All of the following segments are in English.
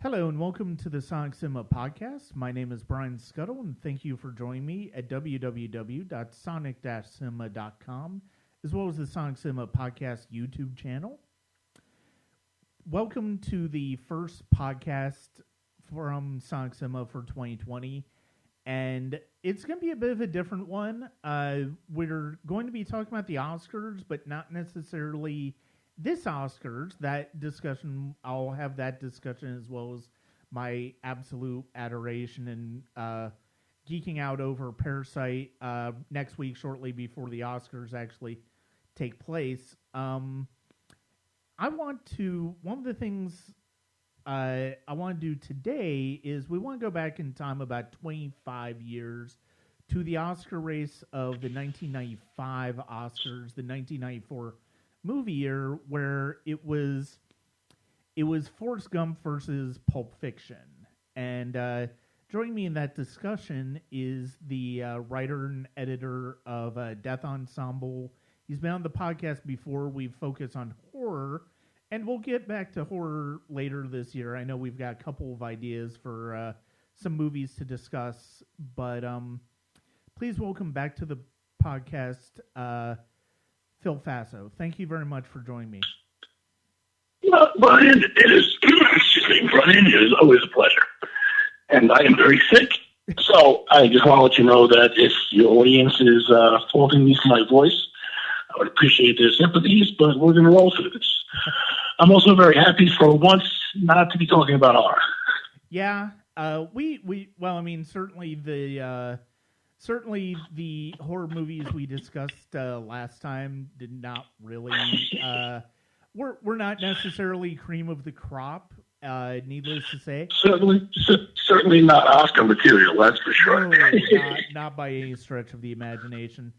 Hello and welcome to the Sonic Cinema Podcast. My name is Brian Scuttle and thank you for joining me at www.sonic-cinema.com as well as the Sonic Cinema Podcast YouTube channel. Welcome to the first podcast from Sonic Cinema for 2020, and it's going to be a bit of a different one. We're going to be talking about the Oscars, but not necessarily this Oscars. That discussion, I'll have that discussion as well as my absolute adoration and geeking out over Parasite next week, shortly before the Oscars actually take place. One of the things I want to do today is we want to go back in time about 25 years to the Oscar race of the 1995 Oscars, the 1994 movie year, where it was Forrest Gump versus Pulp Fiction. And joining me in that discussion is the writer and editor of Death Ensemble. He's been on the podcast before. We've focused on horror, and we'll get back to horror later this year. I know we've got a couple of ideas for some movies to discuss, but please welcome back to the podcast Phil Fasso. Thank you very much for joining me. Brian, Brian, it is always a pleasure. And I am very sick. So I just want to let you know that if your audience is faulting me for my voice, I would appreciate their sympathies, but we're going to roll through this. I'm also very happy for once not to be talking about horror. Yeah, certainly the horror movies we discussed last time did not really we're not necessarily cream of the crop, needless to say. Certainly not Oscar material, that's for sure. No, not by any stretch of the imagination.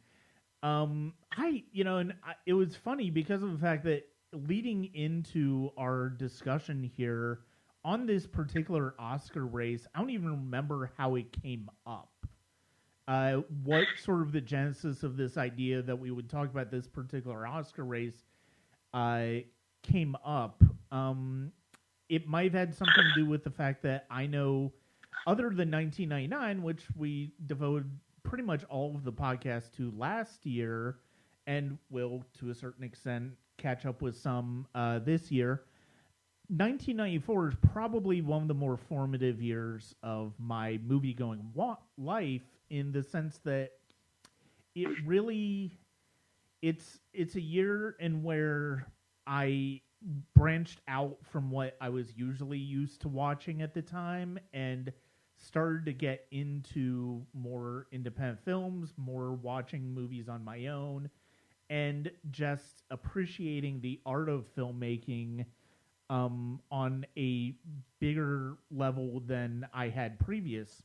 It was funny because of the fact that leading into our discussion here on this particular Oscar race, I don't even remember how it came up. What sort of the genesis of this idea that we would talk about this particular Oscar race came up. It might have had something to do with the fact that I know, other than 1999, which we devoted pretty much all of the podcast to last year, and will, to a certain extent, catch up with some this year, 1994 is probably one of the more formative years of my movie-going life, in the sense that it really, it's a year in where I branched out from what I was usually used to watching at the time and started to get into more independent films, more watching movies on my own, and just appreciating the art of filmmaking on a bigger level than I had previous.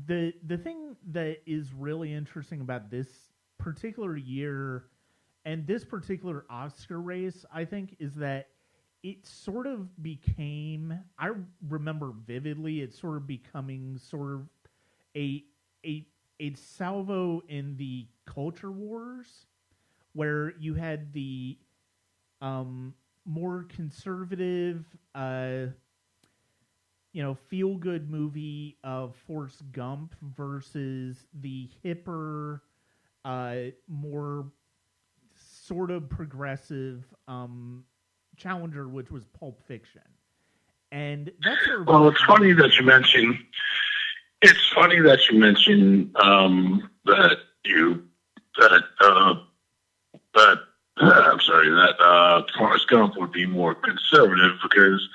The thing that is really interesting about this particular year and this particular Oscar race, I think, is that it sort of became, I remember vividly, it sort of becoming sort of a salvo in the culture wars, where you had the more conservative, feel-good movie of Forrest Gump versus the hipper, more sort of progressive challenger, which was Pulp Fiction. And that's sort of... Well, it's funny that you mention that Forrest Gump would be more conservative, because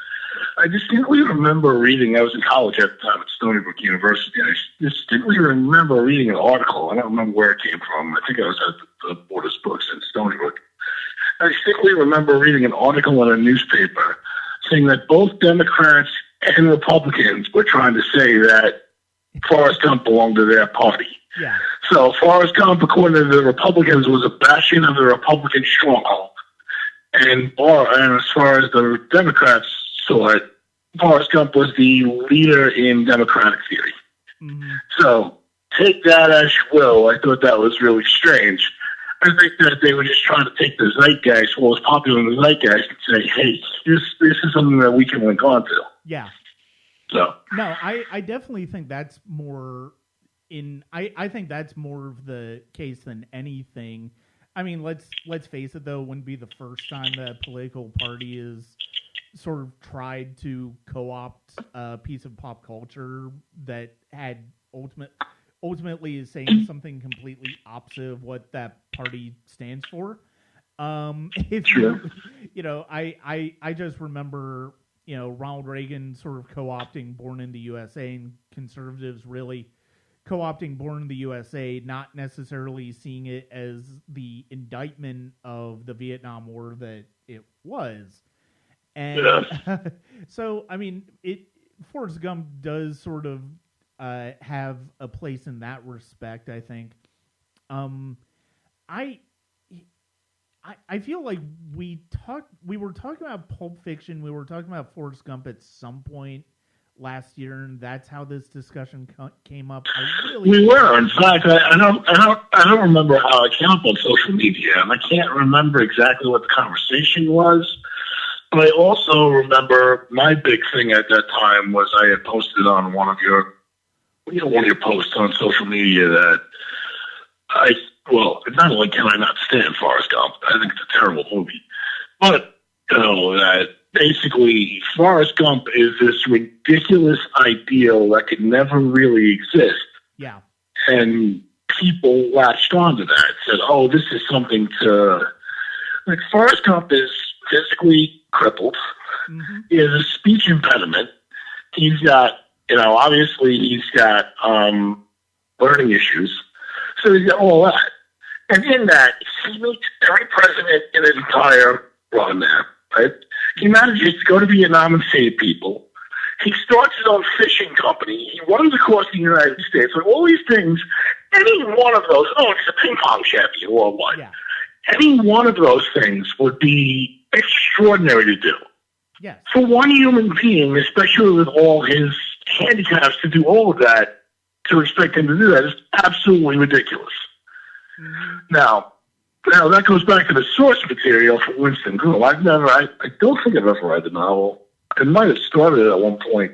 I distinctly remember reading, I was in college at the time at Stony Brook University, and I distinctly remember reading an article. I don't remember where it came from. I think I was at the Borders Books in Stony Brook. I distinctly remember reading an article in a newspaper saying that both Democrats and Republicans were trying to say that Forrest Gump belonged to their party. Yeah. So Forrest Gump, according to the Republicans, was a bastion of the Republican stronghold. And as far as the Democrats saw it, Forrest Gump was the leader in Democratic theory. Mm-hmm. So take that as you will. I thought that was really strange. I think that they were just trying to take the zeitgeist, what was popular in the zeitgeist, and say, hey, this is something that we can link on to. Yeah. So. No, I definitely think that's more I think that's more of the case than anything. I mean, let's face it, though, it wouldn't be the first time that a political party is sort of tried to co-opt a piece of pop culture that had ultimately is saying something completely opposite of what that party stands for. If I just remember, Ronald Reagan sort of co-opting Born in the USA, and conservatives really co-opting Born in the USA, not necessarily seeing it as the indictment of the Vietnam War that it was. And so, I mean, Forrest Gump does sort of have a place in that respect, I think. I feel like we were talking about Pulp Fiction, we were talking about Forrest Gump at some point last year, and that's how this discussion came up. We were, in fact, I don't remember how it came up on social media, and I can't remember exactly what the conversation was. But I also remember my big thing at that time was I had posted on one of your posts on social media that not only can I not stand Forrest Gump, I think it's a terrible movie, but that basically Forrest Gump is this ridiculous ideal that could never really exist. Yeah. And people latched onto that, said, "Oh, this is something to like." Forrest Gump is physically crippled. Mm-hmm. He has a speech impediment. He's got, obviously he's got learning issues. So he's got all that. And in that, he meets every president in his entire run there, right? He manages to go to Vietnam and save people. He starts his own fishing company. He runs across the United States. Like all these things, any one of those, he's a ping pong champion worldwide. Yeah. Any one of those things would be extraordinary to do. Yes. For one human being, especially with all his handicaps, to do all of that, to expect him to do that is absolutely ridiculous. Mm-hmm. Now that goes back to the source material for Winston Groom. I don't think I've ever read the novel. I might have started it at one point.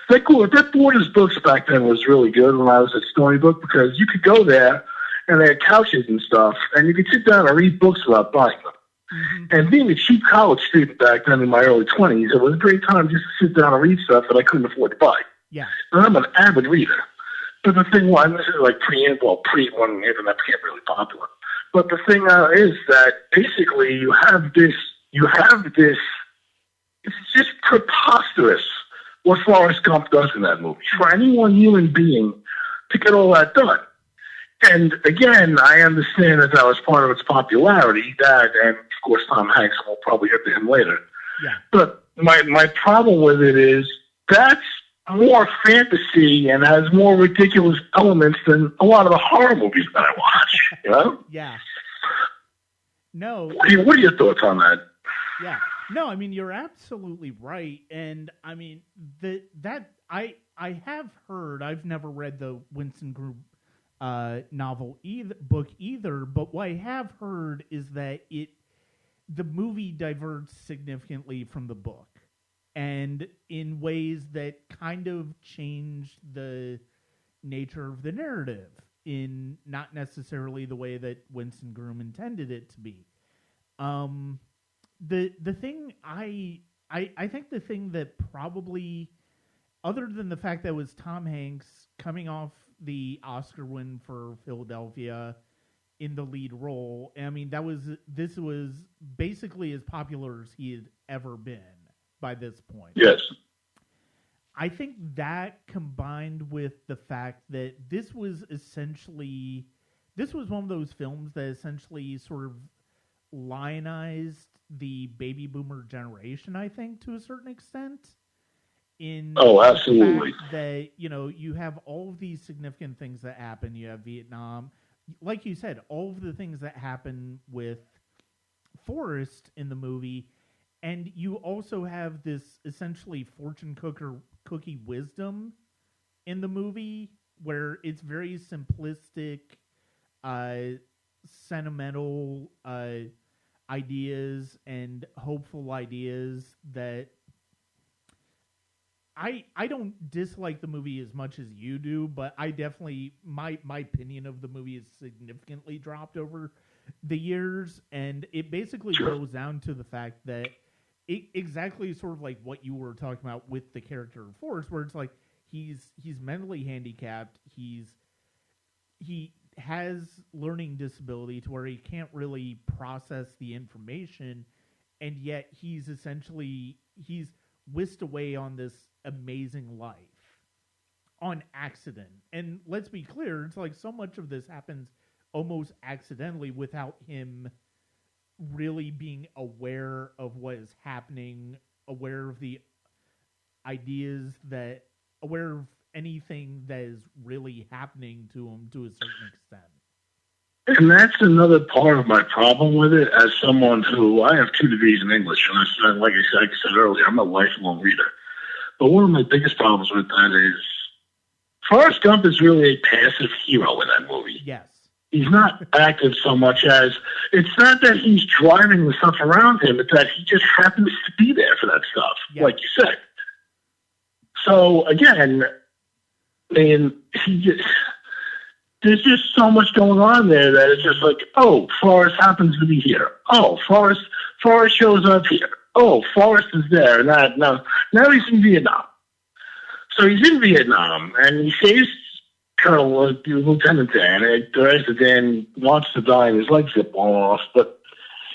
That Borders Books back then was really good when I was at Storybook, because you could go there and they had couches and stuff, and you could sit down and read books without buying them. Mm-hmm. And being a cheap college student back then in my early 20s, it was a great time just to sit down and read stuff that I couldn't afford to buy. Yeah. And I'm an avid reader. But the thing was, this is like pre when the internet became really popular. But the thing is that basically you have this, it's just preposterous what Forrest Gump does in that movie. For any one human being to get all that done. And again, I understand that was part of its popularity, that, and of course Tom Hanks, will probably get to him later. Yeah. But my problem with it is that's more fantasy and has more ridiculous elements than a lot of the horror movies that I watch. Yeah. No. What are your thoughts on that? Yeah. No, I mean, you're absolutely right. And I mean, I have heard, I've never read the Winston Groom book either, but what I have heard is that the movie diverts significantly from the book, and in ways that kind of change the nature of the narrative in not necessarily the way that Winston Groom intended it to be. The thing I think the thing that probably, other than the fact that it was Tom Hanks coming off the Oscar win for Philadelphia in the lead role, I mean, this was basically as popular as he had ever been by this point. Yes. I think that, combined with the fact that this was one of those films that essentially sort of lionized the baby boomer generation, I think, to a certain extent. Absolutely. That, you have all of these significant things that happen. You have Vietnam, like you said, all of the things that happen with Forrest in the movie, and you also have this essentially fortune cookie wisdom in the movie, where it's very simplistic sentimental ideas and hopeful ideas that I don't dislike the movie as much as you do, but I definitely my opinion of the movie has significantly dropped over the years, and it basically goes down to the fact that exactly sort of like what you were talking about with the character of Forrest, where it's like he's mentally handicapped, he has learning disability to where he can't really process the information, and yet he's whisked away on this amazing life on accident. And let's be clear, it's like so much of this happens almost accidentally without him really being aware of what is happening, aware of the ideas aware of anything that is really happening to him to a certain extent. And that's another part of my problem with it. As someone who, I have 2 degrees in English, and like I said earlier, I'm a lifelong reader. But one of my biggest problems with that is Forrest Gump is really a passive hero in that movie. Yes. He's not active so much as, it's not that he's driving the stuff around him, it's that he just happens to be there for that stuff, like you said. So, again, I mean, there's just so much going on there that it's just like, oh, Forrest happens to be here. Oh, Forrest shows up here. Oh, Forrest is there. Now he's in Vietnam. So he's in Vietnam, and he saves Lieutenant Dan, and the rest of Dan wants to die and his legs get blown off, but,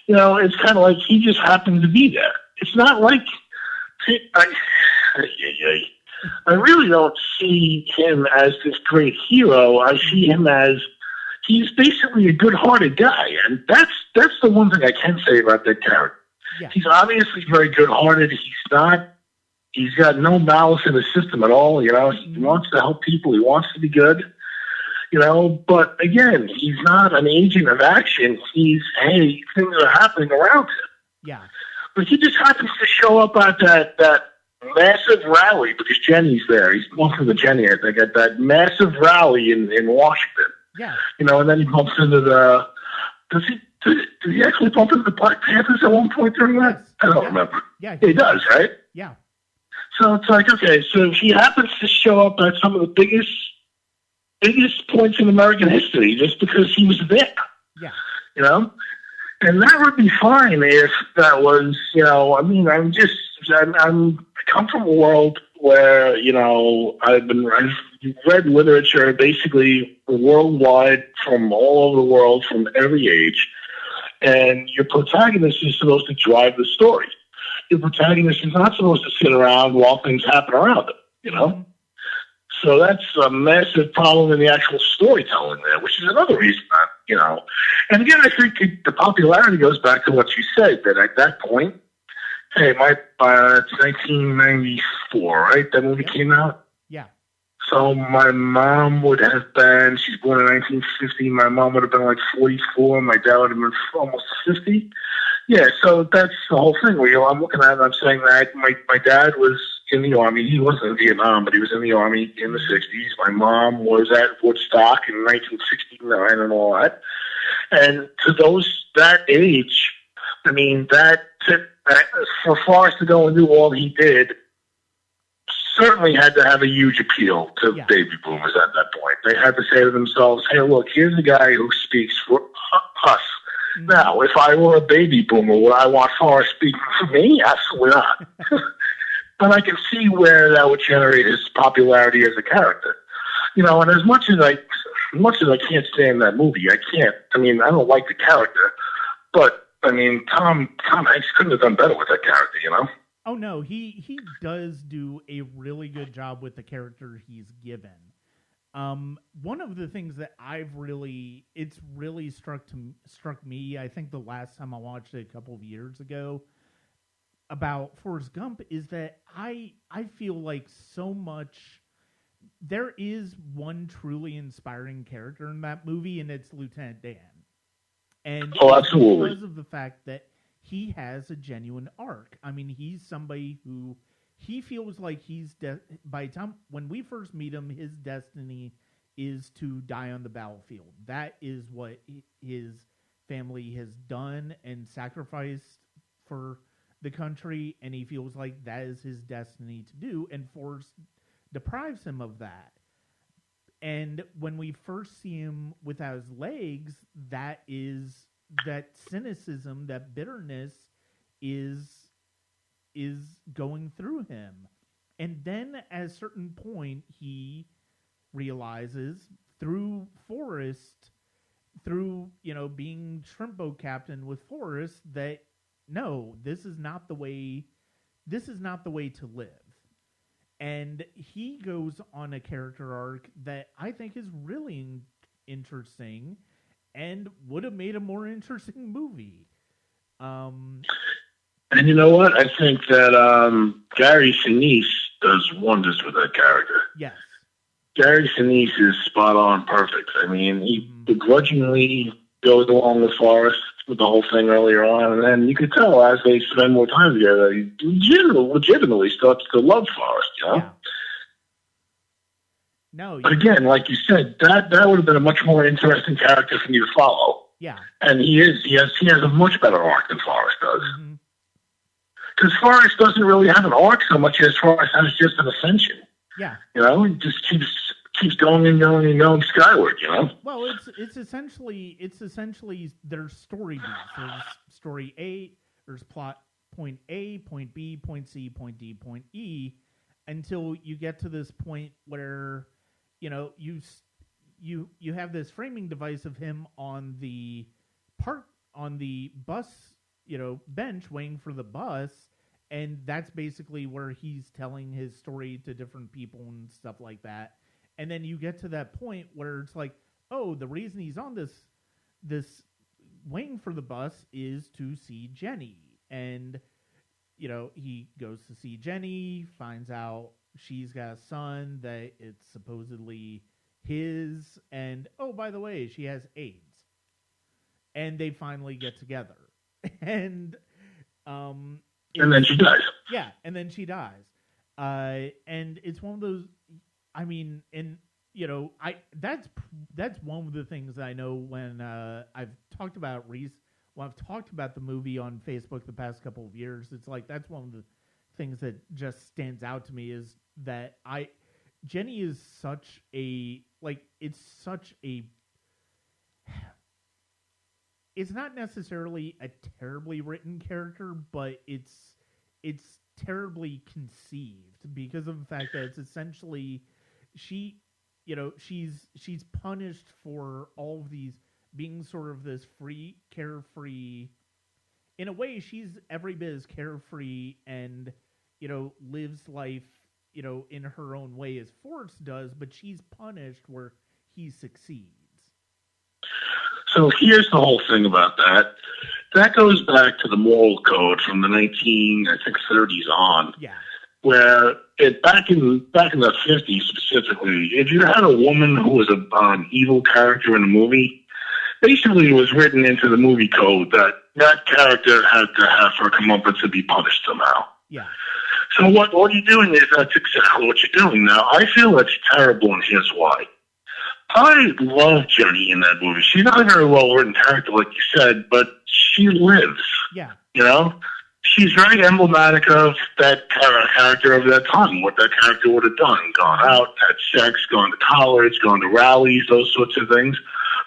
it's kind of like he just happens to be there. It's not like, I really don't see him as this great hero. I see him as he's basically a good-hearted guy, and that's the one thing I can say about that character. Yeah. He's obviously very good-hearted. He's got no malice in his system at all. He wants to help people. He wants to be good. But again, he's not an agent of action. He's, hey, things are happening around him. Yeah. But he just happens to show up at that massive rally because Jenny's there. He's one for the Jenny, I think, at that massive rally in Washington. Yeah. And then he bumps into the. Does he actually bump into the Black Panthers at one point during that? Yes. I don't remember. Yeah, he does, right? Yeah. So it's like, okay, so he happens to show up at some of the biggest points in American history just because he was there. Yeah. And that would be fine if that was, I come from a world where, I've read literature basically worldwide from all over the world, from every age, and your protagonist is supposed to drive the story. Your protagonist is not supposed to sit around while things happen around him, Mm-hmm. So that's a massive problem in the actual storytelling there, which is another reason that, And again, I think the popularity goes back to what you said, that at that point, hey, it's 1994, right? That movie came out? Yeah. So my mom would have been, she's born in 1950, my mom would have been like 44, my dad would have been almost 50. Yeah, so that's the whole thing. I'm looking at it, I'm saying that my dad was in the Army. He wasn't in Vietnam, but he was in the Army in the 60s. My mom was at Woodstock in 1969 and all that. And to that age, I mean, for Forrest to go and do all he did certainly had to have a huge appeal to baby boomers at that point. They had to say to themselves, hey, look, here's a guy who speaks for us. Mm-hmm. Now, if I were a baby boomer, would I want Forrest speaking for me? Absolutely not. But I can see where that would generate his popularity as a character. And as much as I can't stand that movie, I don't like the character, but Tom Hanks couldn't have done better with that character, Oh no, he does do a really good job with the character he's given. One of the things that it's really struck me, I think the last time I watched it a couple of years ago, about Forrest Gump is that I feel like so much there is one truly inspiring character in that movie, and it's Lieutenant Dan. And absolutely, because of the fact that he has a genuine arc. I mean, he's somebody who he feels like by the time when we first meet him, his destiny is to die on the battlefield. That is what his family has done and sacrificed for the country, and he feels like that is his destiny to do, and Forrest deprives him of that. And when we first see him without his legs, that cynicism, that bitterness is going through him. And then at a certain point, he realizes through Forrest, through, being shrimp boat captain with Forrest, that no, this is not the way to live. And he goes on a character arc that I think is really interesting and would have made a more interesting movie. And you know what? I think that Gary Sinise does wonders with that character. Yes. Gary Sinise is spot on perfect. I mean, he begrudgingly goes along with Forrest with the whole thing earlier on, and then you could tell as they spend more time together, he legitimately starts to love Forrest, Yeah. No, but again, like you said, that would have been a much more interesting character for me to follow. Yeah. And he has a much better arc than Forrest does. Because Forrest doesn't really have an arc so much as Forrest has just an ascension. Yeah. He just keeps going and going and going skyward, Well, it's essentially their story beats. There's story A, there's plot point A, point B, point C, point D, point E, until you get to this point where, you have this framing device of him on the bus, bench waiting for the bus, and that's basically where he's telling his story to different people and stuff like that. And then you get to that point where it's like, oh, the reason he's on this waiting for the bus is to see Jenny. And, he goes to see Jenny, finds out she's got a son that it's supposedly his. And, oh, by the way, she has AIDS. And they finally get together. And then she dies. Yeah, and then she dies. And it's one of those... I mean, and that's one of the things I know when I've talked about the movie on Facebook the past couple of years. It's like that's one of the things that just stands out to me is that Jenny is such a it's not necessarily a terribly written character, but it's terribly conceived because of the fact that it's essentially she's punished for all of these being sort of this free, carefree. In a way, she's every bit as carefree and lives life in her own way as Forrest does, but she's punished where he succeeds. So here's the whole thing about that. That goes back to the moral code from the 1930s on. Yeah. Where back in the 50s specifically, if you had a woman who was an evil character in a movie, basically it was written into the movie code that character had to have her comeuppance to be punished somehow. Yeah. So what you're doing is that's exactly what you're doing now. I feel that's terrible, and here's why. I love Jenny in that movie. She's not a very well-written character, like you said, but she lives. Yeah. She's very emblematic of that character of that time, what that character would have done. Gone out, had sex, gone to college, gone to rallies, those sorts of things.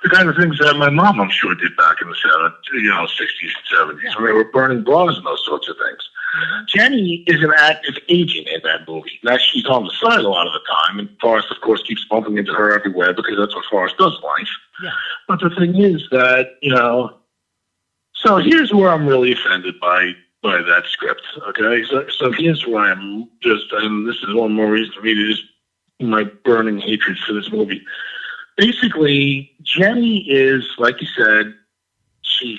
The kind of things that my mom, I'm sure, did back in the 60s and 70s when they were burning bras and those sorts of things. Mm-hmm. Jenny is an active agent in that movie. Now, she's on the side a lot of the time, and Forrest, of course, keeps bumping into her everywhere because that's what Forrest does in life. Yeah. But the thing is that, so here's where I'm really offended by that script, okay? So here's where I'm and this is one more reason for me to just my burning hatred for this movie. Basically, Jenny is, like you said, she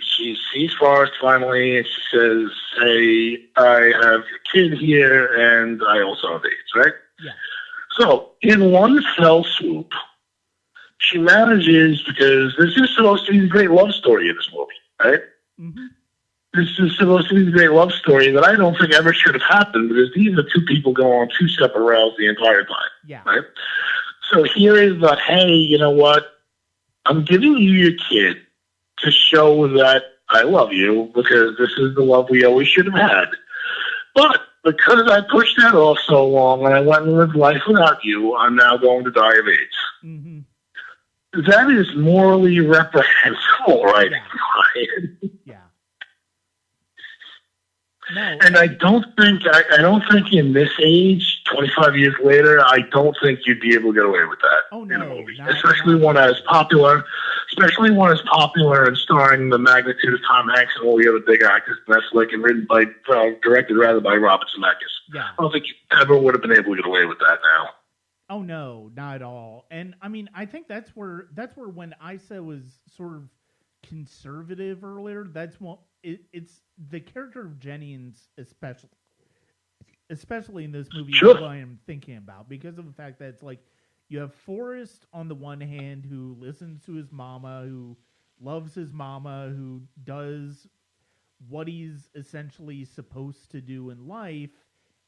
sees Forrest finally, and she says, hey, I have your kid here, and I also have AIDS, right? Yeah. So, in one fell swoop, she manages, because this is supposed to be the great love story of this movie, right? Mm-hmm. This is supposed to be the great love story that I don't think ever should have happened, because these are two people going on two separate routes the entire time. Yeah. Right? So here is the, hey, you know what? I'm giving you your kid to show that I love you because this is the love we always should have had. But because I pushed that off so long and I went and lived life without you, I'm now going to die of AIDS. Mm-hmm. That is morally reprehensible, right? Yeah. No, and I don't think in this age, 25 years later, I don't think you'd be able to get away with that in a movie, especially one as popular and starring the magnitude of Tom Hanks and all the other big actors. That's like and directed rather by Robert Zemeckis. Yeah. I don't think you ever would have been able to get away with that now. Oh no, not at all. And I mean, I think that's where when I said was sort of conservative earlier. That's what it's the character of Jennings, especially in this movie. Sure. What I am thinking about because of the fact that it's like you have Forrest on the one hand who listens to his mama, who loves his mama, who does what he's essentially supposed to do in life,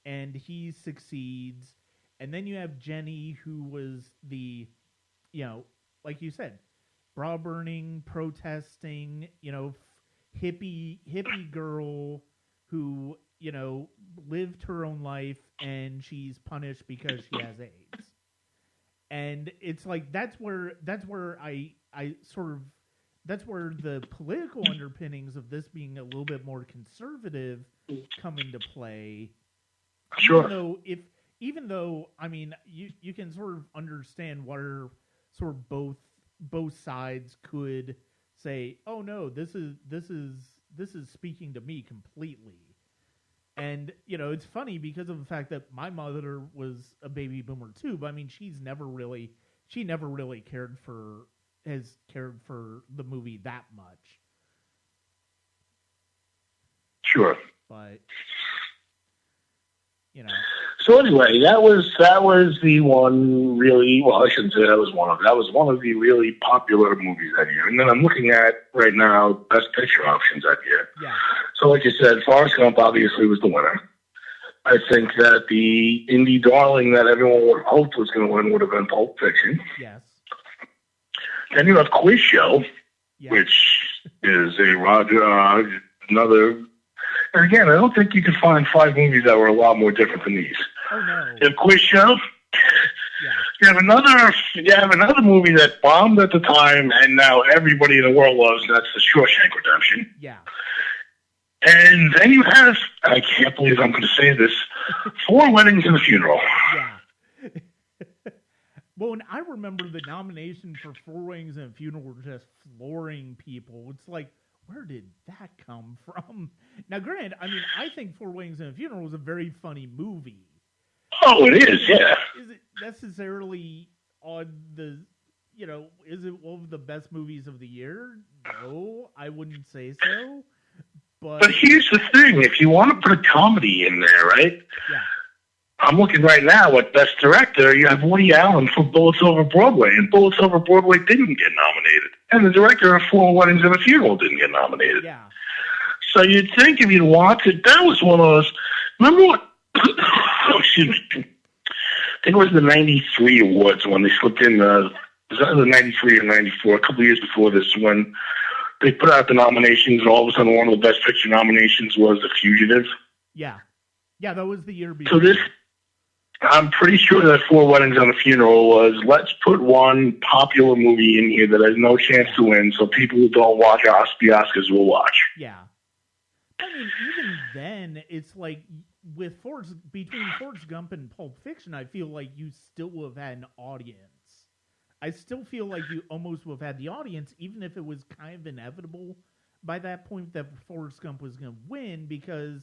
and he succeeds. And then you have Jenny, who was the, like you said, bra burning, protesting, hippie girl who, lived her own life and she's punished because she has AIDS. And it's like that's where I sort of that's where the political underpinnings of this being a little bit more conservative come into play. Sure. Even though I mean you can sort of understand where sort of both sides could say, oh no, this is speaking to me completely. And it's funny because of the fact that my mother was a baby boomer too, but I mean she never really cared for the movie that much. Sure. But So anyway, that was the one really. Well, I shouldn't say that was one of. That was one of the really popular movies that year. And then I'm looking at right now Best Picture options that year. Yeah. So like you said, Forrest Gump obviously was the winner. I think that the indie darling that everyone would have hoped was going to win would have been Pulp Fiction. Yes. Then you have Quiz Show, yes. which is another. And again, I don't think you could find 5 movies that were a lot more different than these. Oh no! You have Quiz Show. Yeah. You have another movie that bombed at the time, and now everybody in the world loves. And that's the Shawshank Redemption. Yeah. And then you have, I can't believe I'm going to say this, 4 Weddings and a Funeral. Yeah. Well, and I remember the nomination for 4 Weddings and a Funeral were just flooring people. It's like, where did that come from? Now, granted, I mean, I think 4 Weddings and a Funeral is a very funny movie. Oh, it is, yeah. Is it necessarily on the, is it one of the best movies of the year? No, I wouldn't say so. But here's the thing. If you want to put a comedy in there, right? Yeah. I'm looking right now at Best Director. You have Woody Allen for Bullets Over Broadway, and Bullets Over Broadway didn't get nominated. And the director of 4 Weddings and a Funeral didn't get nominated. Yeah. So you'd think if you'd wanted, that was one of those. Remember what? Excuse me. I think it was the '93 awards when they slipped in. Was that the '93 or '94? A couple of years before this, when they put out the nominations, and all of a sudden one of the Best Picture nominations was The Fugitive. Yeah. Yeah, that was the year before. So I'm pretty sure that 4 Weddings and a Funeral was, let's put one popular movie in here that has no chance to win, so people who don't watch the Oscars will watch. Yeah. I mean, even then, it's like, between Forrest Gump and Pulp Fiction, I feel like you still would have had an audience. I still feel like you almost would have had the audience, even if it was kind of inevitable by that point that Forrest Gump was going to win, because,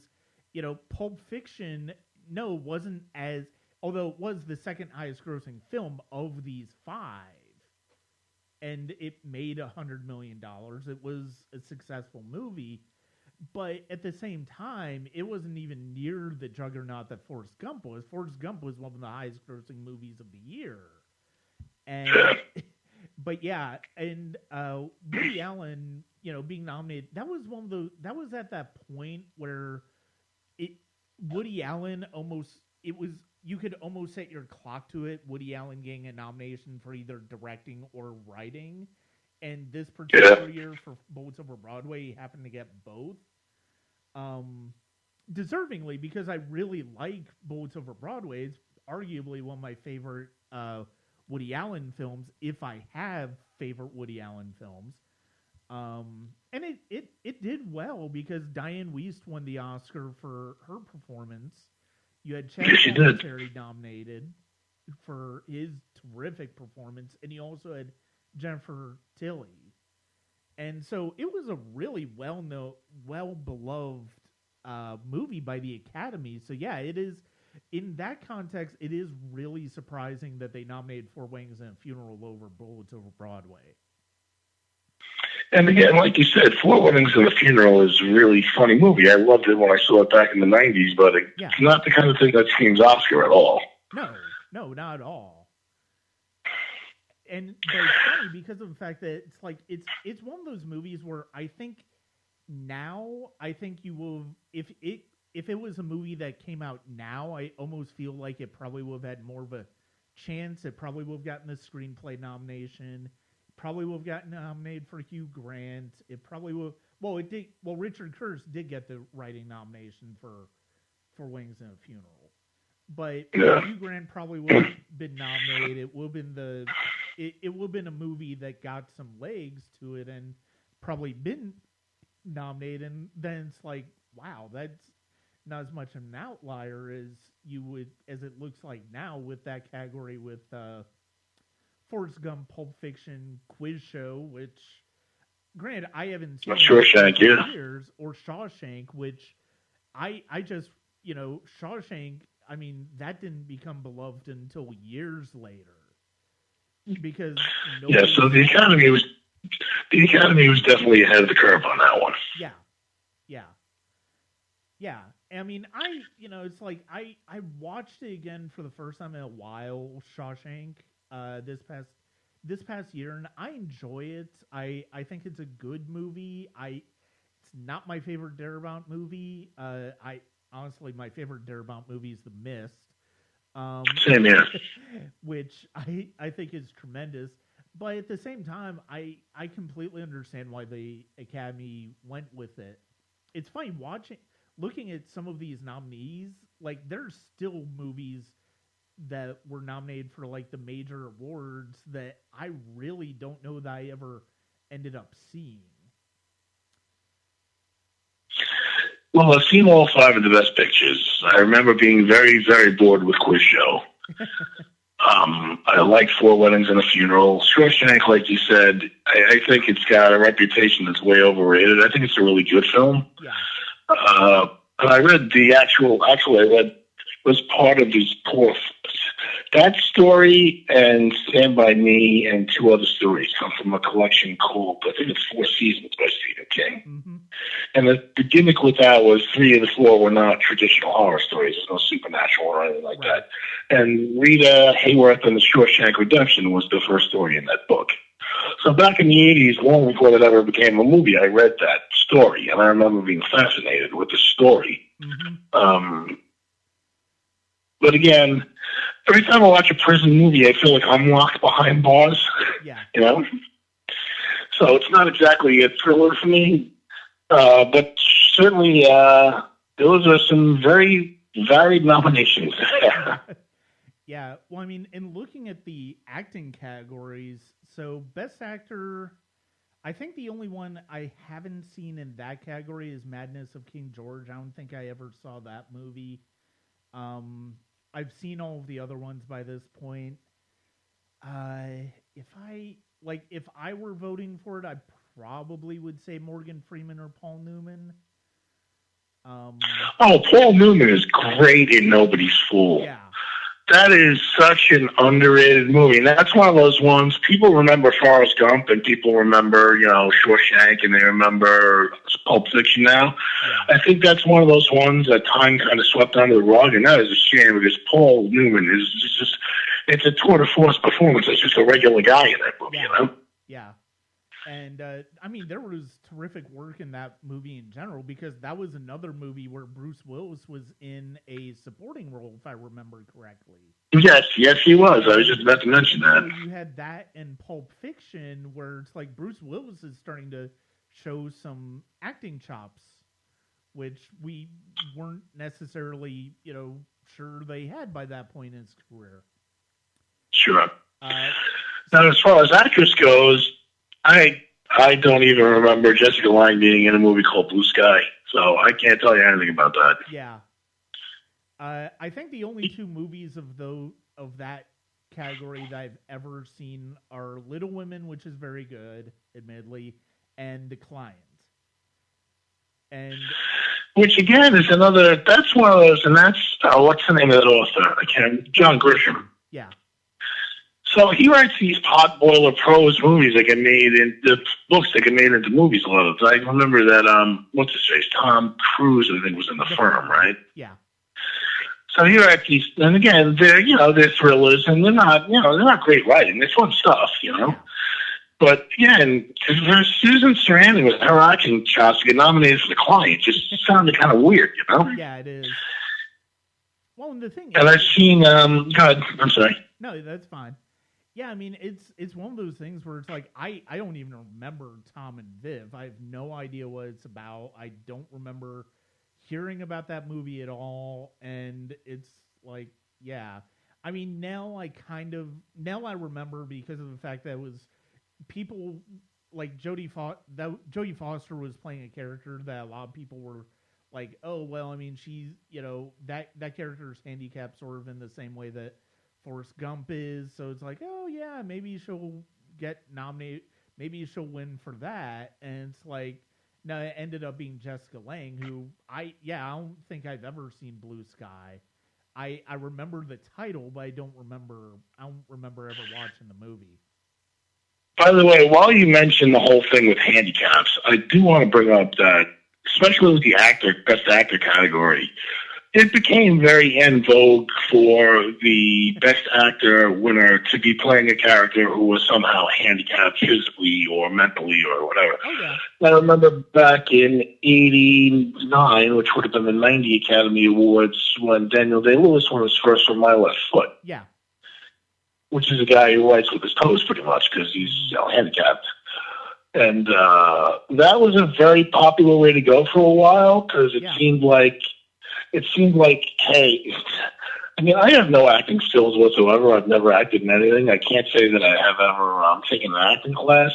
Pulp Fiction, wasn't as, although it was the second highest grossing film of these 5, and it made $100 million. It was a successful movie, but at the same time, it wasn't even near the juggernaut that Forrest Gump was. Forrest Gump was one of the highest grossing movies of the year. And, but yeah, and Woody Allen, being nominated, that was at that point where Woody Allen it was you could almost set your clock to it. Woody Allen getting a nomination for either directing or writing, and this particular year for Bullets Over Broadway, he happened to get both. Deservingly, because I really like Bullets Over Broadway. It's arguably one of my favorite Woody Allen films, if I have favorite Woody Allen films. And it did well because Diane Wiest won the Oscar for her performance. You had Chad Palminteri nominated for his terrific performance, and you also had Jennifer Tilly. And so it was a really well-beloved movie by the Academy. So yeah, it is, in that context, it is really surprising that they nominated Four Weddings and a Funeral over Bullets Over Broadway. And again, like you said, Four Weddings and a Funeral is a really funny movie. I loved it when I saw it back in the 90s, but it's not the kind of thing that screams Oscar at all. No, not at all. And but it's funny because of the fact that it's like it's one of those movies where I think you will, if it was a movie that came out now, I almost feel like it probably would have had more of a chance. It probably would have gotten the screenplay nomination. Probably would have gotten nominated for Hugh Grant. It probably would. Well, it did. Well, Richard Curtis did get the writing nomination for Wings and a Funeral, but Hugh Grant probably would have been nominated. It would have been it would have been a movie that got some legs to it and probably been nominated. And then it's like, wow, that's not as much an outlier as it looks like now with that category with Forrest Gump, Pulp Fiction, Quiz Show, which, granted, I haven't seen Shawshank, years, or Shawshank, which I just, Shawshank, I mean, that didn't become beloved until years later. Because so the Academy was definitely ahead of the curve on that one. Yeah. I mean, it's like I watched it again for the first time in a while, Shawshank, this past year, and I enjoy it. I think it's a good movie. It's not my favorite Darabont movie. I honestly, my favorite Darabont movie is The Mist. Same here. Which I think is tremendous. But at the same time, I completely understand why the Academy went with it. It's funny looking at some of these nominees, like there's still movies that were nominated for like the major awards that I really don't know that I ever ended up seeing. Well, I've seen all 5 of the Best Pictures. I remember being very, very bored with Quiz Show. I liked Four Weddings and a Funeral. Shawshank, like you said, I think it's got a reputation that's way overrated. I think it's a really good film. Yeah. And I read was part of his course. That story and Stand By Me and 2 other stories come from a collection called, I think it's 4 Seasons by Stephen King. Mm-hmm. And the gimmick with that was 3 of the 4 were not traditional horror stories. There's no supernatural or anything like that. And Rita, Hayworth, and the Shawshank Redemption was the first story in that book. So back in the 80s, long before that ever became a movie, I read that story, and I remember being fascinated with the story. Mm-hmm. But again, every time I watch a prison movie, I feel like I'm locked behind bars. Yeah. So it's not exactly a thriller for me. But certainly, those are some very varied nominations. Yeah. Well, I mean, in looking at the acting categories, so Best Actor, I think the only one I haven't seen in that category is Madness of King George. I don't think I ever saw that movie. I've seen all of the other ones by this point. If I were voting for it, I probably would say Morgan Freeman or Paul Newman. Paul Newman is great in Nobody's Fool. Yeah. That is such an underrated movie. And that's one of those ones, people remember Forrest Gump and people remember, Shawshank, and they remember Pulp Fiction now. Yeah. I think that's one of those ones that time kind of swept under the rug, and that is a shame because Paul Newman is just it's a tour de force performance. It's just a regular guy in that movie, Yeah. And I mean, there was terrific work in that movie in general because that was another movie where Bruce Willis was in a supporting role, if I remember correctly. Yes, he was. I was just about to mention that. So you had that in Pulp Fiction where it's like Bruce Willis is starting to show some acting chops, which we weren't necessarily, sure they had by that point in his career. Sure. Now, as far as actress goes, I don't even remember Jessica Lange being in a movie called Blue Sky, so I can't tell you anything about that. Yeah. I think the only two movies of that category that I've ever seen are Little Women, which is very good, admittedly, and The Client. And which again is another. That's one of those, and that's what's the name of that author? John Grisham. Yeah. So he writes these potboiler prose movies that get made into books that get made into movies a lot of times. I remember that, what's his face? Tom Cruise, I think, was in The Firm, right? Yeah. So he writes these, and again, they're thrillers, and they're not great writing. They're fun stuff, Yeah. But again, for Susan Sarandon with her acting chops to get nominated for The Client just sounded kind of weird, Yeah, it is. Well, and the thing and I've seen, go ahead, I'm sorry. No, that's fine. Yeah, I mean, it's one of those things where it's like, I don't even remember Tom and Viv. I have no idea what it's about. I don't remember hearing about that movie at all. And it's like, yeah. I mean, now I remember because of the fact that it was people like Jodie Foster was playing a character that a lot of people were like, oh, well, I mean, she's, that character's handicapped sort of in the same way that Forrest Gump is, so it's like, oh yeah, maybe she'll get nominated, maybe she'll win for that, and it's like, no, it ended up being Jessica Lange, who I don't think I've ever seen Blue Sky. I remember the title, but I don't remember ever watching the movie. By the way, while you mention the whole thing with handicaps, I do want to bring up that, especially with the best actor category, it became very en vogue for the best actor winner to be playing a character who was somehow handicapped physically or mentally or whatever. Oh, yeah. I remember back in '89, which would have been the '90 Academy Awards, when Daniel Day-Lewis won his first for My Left Foot. Yeah. Which is a guy who writes with his toes pretty much because he's handicapped. And that was a very popular way to go for a while because it seemed like, hey, I mean, I have no acting skills whatsoever. I've never acted in anything. I can't say that I have ever taken an acting class.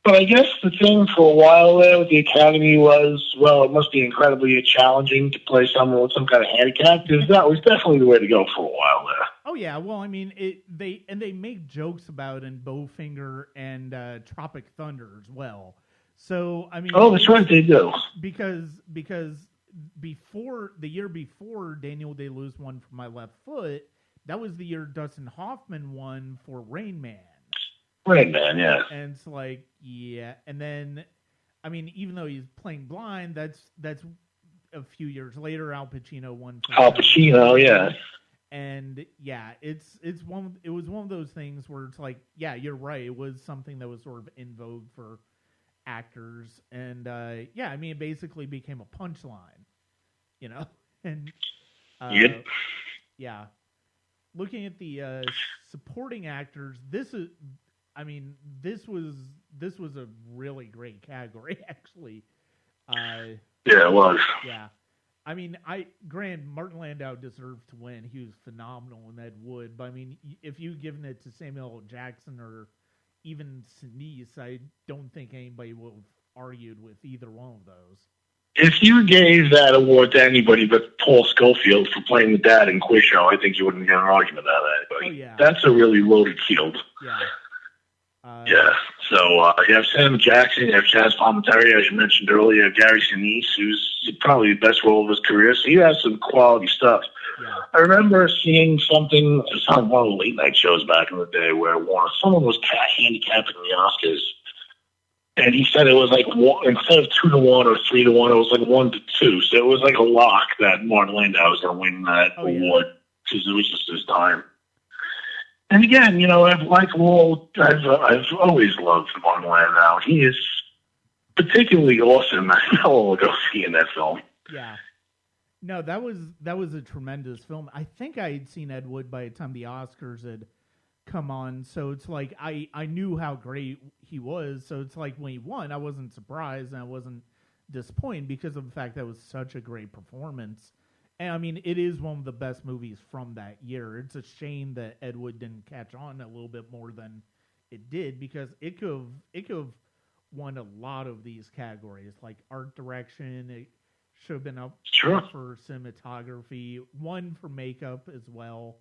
But I guess the thing for a while there with the Academy was, well, it must be incredibly challenging to play someone with some kind of handicap, because that was definitely the way to go for a while there. Oh yeah, well, I mean, they make jokes about it in Bowfinger and Tropic Thunder as well. So I mean, oh, that's right, they do. Because the year before Daniel Day-Lewis won for My Left Foot, that was the year Dustin Hoffman won for Rain Man. Rain Man, yeah. And it's like, yeah, and then, I mean, even though he's playing blind, that's a few years later. Al Pacino won for Al Pacino, yeah. And yeah, it was one of those things where it's like, yeah, you're right. It was something that was sort of in vogue for actors, and yeah, I mean, it basically became a punchline, and yep. Yeah. Looking at the supporting actors, this was a really great category, actually. Yeah, it was. Yeah. I mean, Martin Landau deserved to win. He was phenomenal in Ed Wood. But I mean, if you'd given it to Samuel L. Jackson or even Sinise, I don't think anybody would have argued with either one of those. If you gave that award to anybody but Paul Scofield for playing the dad in Quiz Show, I think you wouldn't get an argument out of anybody. Oh, yeah. That's a really loaded field. Yeah. Yeah. So you have Sam Jackson, you have Chaz Palminteri, as you mentioned earlier, Gary Sinise, who's probably the best role of his career. So he has some quality stuff. Yeah. I remember seeing something, it was on one of the late night shows back in the day where someone was handicapping the Oscars. And he said it was like instead of 2-1 or 3-1, it was like 1-2. So it was like a lock that Martin Landau was going to win that award because it was just his time. And again, I've always loved Martin Landau. He is particularly awesome. I know I'll go see in that film. Yeah. No, that was a tremendous film. I think I had seen Ed Wood by the time the Oscars had come on, so it's like I knew how great he was, so it's like when he won, I wasn't surprised and I wasn't disappointed because of the fact that it was such a great performance. And I mean, it is one of the best movies from that year. It's a shame that Ed Wood didn't catch on a little bit more than it did, because it could have won a lot of these categories, like art direction. It should have been up for cinematography, one for makeup as well.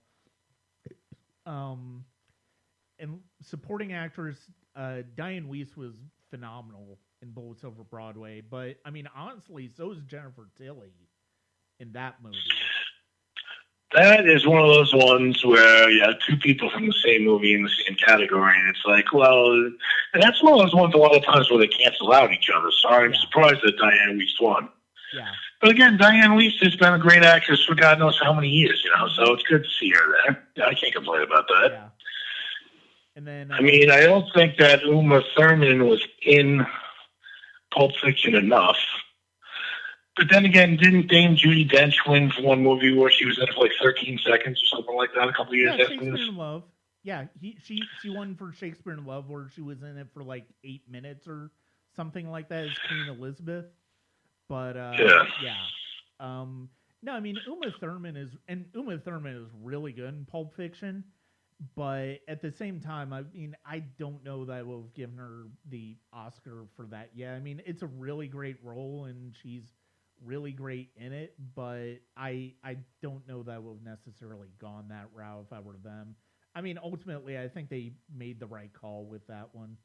And supporting actress, Diane Weiss was phenomenal in Bullets Over Broadway. But, I mean, honestly, so is Jennifer Tilly in that movie. That is one of those ones where you have two people from the same movie in the same category, and it's like, well, and that's one of those ones a lot of times where they cancel out each other. So I'm surprised that Diane Weiss won. Yeah. But again, Diane Weiss has been a great actress for God knows how many years, so it's good to see her there. I can't complain about that. Yeah. And then, I mean, I don't think that Uma Thurman was in Pulp Fiction enough. But then again, didn't Dame Judi Dench win for one movie where she was in it for like 13 seconds or something like that a couple of years after Shakespeare this? in Love. Yeah, she won for Shakespeare in Love, where she was in it for like 8 minutes or something like that as Queen Elizabeth. But no, I mean Uma Thurman is really good in Pulp Fiction. But at the same time, I mean, I don't know that I will have given her the Oscar for that yet. I mean, it's a really great role, and she's really great in it, but I don't know that I would have necessarily gone that route if I were them. I mean, ultimately, I think they made the right call with that one.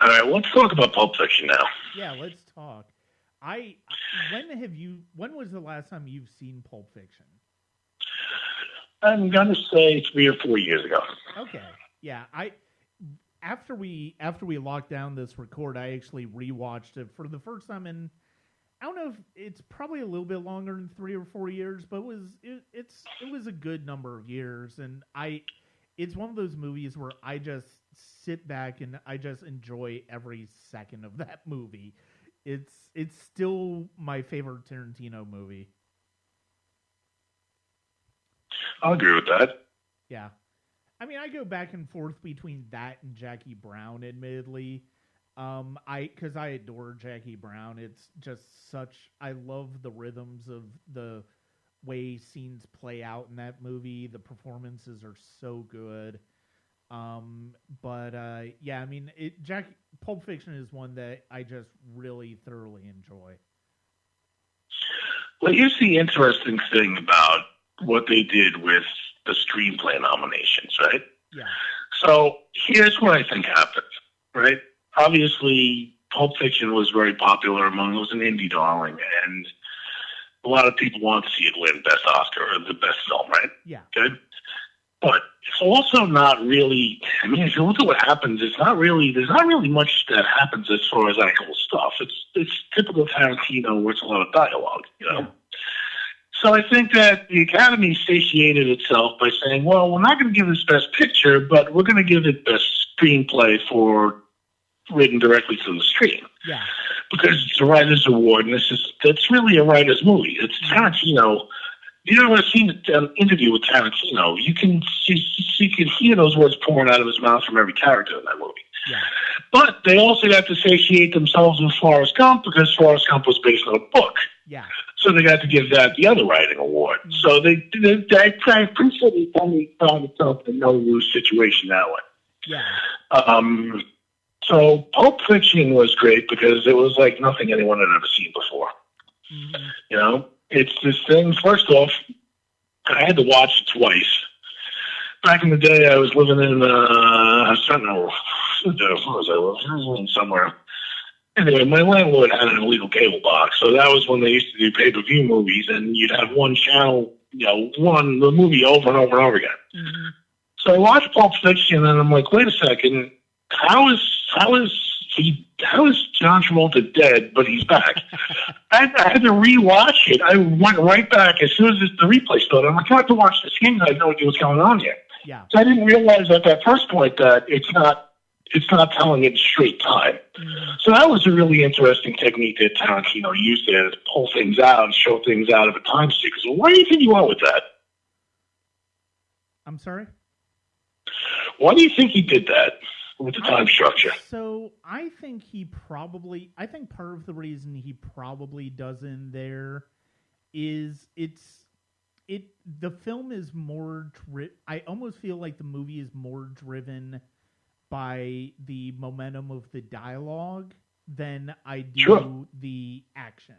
All right, let's talk about Pulp Fiction now. Yeah, let's talk. When was the last time you've seen Pulp Fiction? I'm gonna say 3 or 4 years ago. Okay, yeah. After we locked down this record, I actually rewatched it for the first time in, I don't know if it's probably a little bit longer than 3 or 4 years, but it was a good number of years, and it's one of those movies where I just sit back and I just enjoy every second of that movie. It's still my favorite Tarantino movie. I'll agree with that. Yeah. I mean, I go back and forth between that and Jackie Brown, admittedly. Because I adore Jackie Brown. It's just I love the rhythms of the way scenes play out in that movie. The performances are so good. Yeah, I mean, Pulp Fiction is one that I just really thoroughly enjoy. Well, here's the interesting thing about what they did with the screenplay nominations, right? Yeah. So here's what I think happened, right? Obviously, Pulp Fiction was very popular among those, an indie darling, and a lot of people want to see it win Best Oscar or the best film, right? Yeah. Good. But it's also not really, I mean, if you look at what happens, there's not really much that happens as far as actual stuff. It's typical Tarantino where it's a lot of dialogue, Yeah. So I think that the Academy satiated itself by saying, well, we're not going to give this Best Picture, but we're going to give it Best Screenplay for written directly to the screen. Yeah. Because it's a writer's award, and it's really a writer's movie. It's Tarantino. If you've ever seen an interview with Tarantino, you can hear those words pouring out of his mouth from every character in that movie. Yeah. But they also got to satiate themselves with Forrest Gump because Forrest Gump was based on a book. Yeah. So they got to give that the other writing award. Mm-hmm. So they probably found itself in a no-lose situation that way. Yeah. So Pulp Fiction was great because it was like nothing anyone had ever seen before. Mm-hmm. It's this thing. First off, I had to watch it twice. Back in the day, I was living in, I don't know, where was I? I was living somewhere. Anyway, my landlord had an illegal cable box, so that was when they used to do pay-per-view movies, and you'd have one channel, the movie over and over and over again. Mm-hmm. So I watched Pulp Fiction, and I'm like, wait a second, how is how is John Travolta dead, but he's back? I had to rewatch it. I went right back as soon as the replay started. I'm like, I have to watch this again. I had no idea what's going on here. Yeah. So I didn't realize at that first point that it's not telling it in straight time. Mm-hmm. So that was a really interesting technique that Tarantino used there to pull things out and show things out of a time sequence. So why do you think you went with that? I'm sorry? Why do you think he did that with the time structure? So I think part of the reason he probably does in there is the film is more I almost feel like the movie is more driven by the momentum of the dialogue than I do the action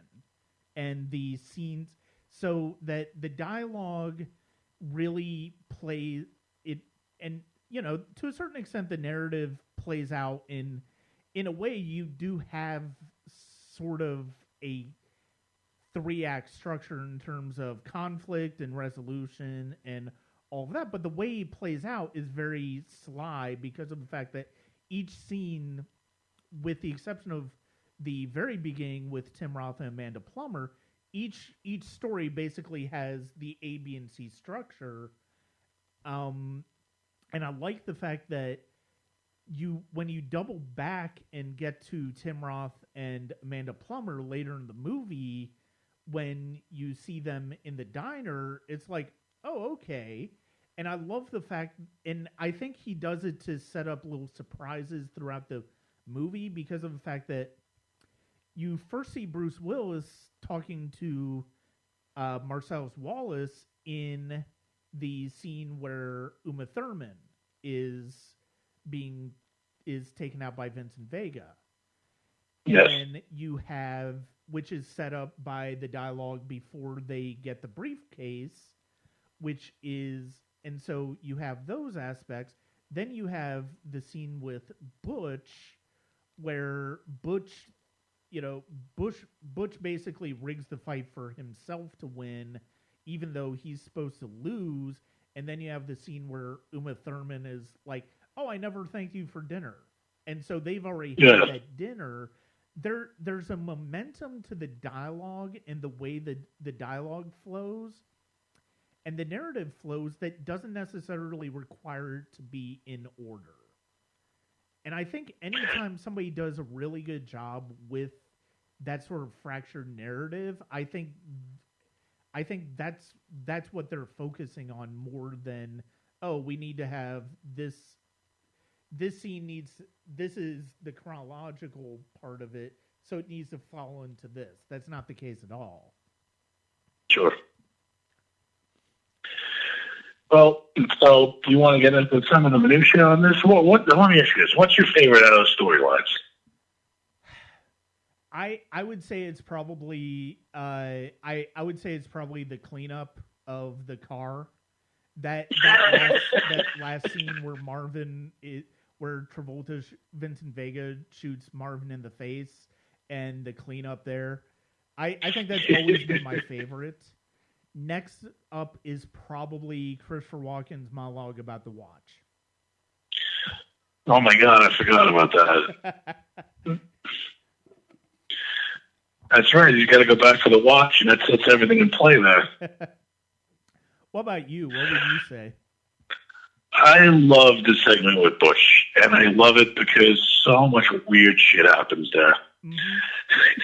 and the scenes, so that the dialogue really plays it, and to a certain extent the narrative plays out in a way. You do have sort of a 3-act structure in terms of conflict and resolution and all of that, but the way it plays out is very sly because of the fact that each scene, with the exception of the very beginning with Tim Roth and Amanda Plummer, each story basically has the A, B, and C structure. And I like the fact that when you double back and get to Tim Roth and Amanda Plummer later in the movie, when you see them in the diner, it's like, oh, okay. And I love the fact, and I think he does it to set up little surprises throughout the movie because of the fact that you first see Bruce Willis talking to Marcellus Wallace in the scene where Uma Thurman is taken out by Vincent Vega. Yes. And you have, which is set up by the dialogue before they get the briefcase, which is, and so you have those aspects. Then you have the scene with Butch, where Butch basically rigs the fight for himself to win, even though he's supposed to lose. And then you have the scene where Uma Thurman is like, oh, I never thanked you for dinner. And so they've already had that dinner. There's a momentum to the dialogue and the way the dialogue flows and the narrative flows that doesn't necessarily require it to be in order. And I think anytime somebody does a really good job with that sort of fractured narrative, I think that's what they're focusing on more than, oh, we need to have this scene this is the chronological part of it, so it needs to fall into this. That's not the case at all. Sure. Well, so you want to get into some of the minutiae on this? Let me ask you this. What's your favorite out of those storylines? I would say it's probably I would say it's probably the cleanup of the car. That last scene where Travolta, Vincent Vega shoots Marvin in the face, and the cleanup there. I think that's always been my favorite. Next up is probably Christopher Walken's monologue about the watch. Oh my God, I forgot about that. That's right. You got to go back to the watch, and that sets everything in play there. What about you? What would you say? I love the segment with Bush, and I love it because so much weird shit happens there. Mm-hmm.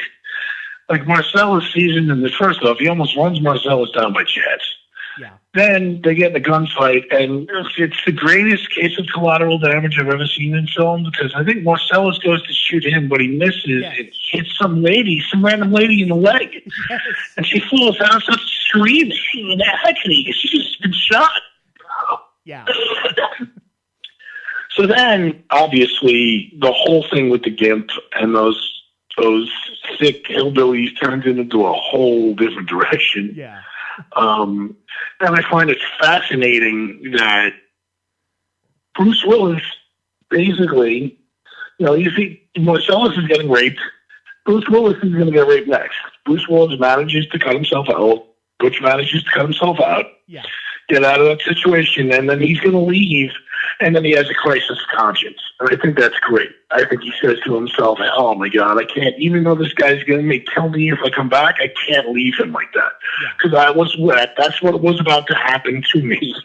Like Marcellus sees him, and first off, he almost runs Marcellus down by chance. Yeah. Then they get in a gunfight, and it's the greatest case of collateral damage I've ever seen in film, because I think Marcellus goes to shoot him, but he misses. Yes. It hits some random lady in the leg. Yes. And she falls down and starts screaming in agony because she's just been shot. Yeah. So then, obviously, the whole thing with the GIMP and those sick hillbillies turns it into a whole different direction. Yeah. And I find it fascinating that Bruce Willis basically, you see Marcellus is getting raped. Bruce Willis is going to get raped next. Bruce Willis manages to cut himself out. Butch manages to cut himself out. Yeah. Get out of that situation, and then he's going to leave And then he has a crisis of conscience. And I think that's great. I think he says to himself, oh my God, I can't, even though this guy's going to kill me if I come back, I can't leave him like that. Because I was wet. That's what was about to happen to me.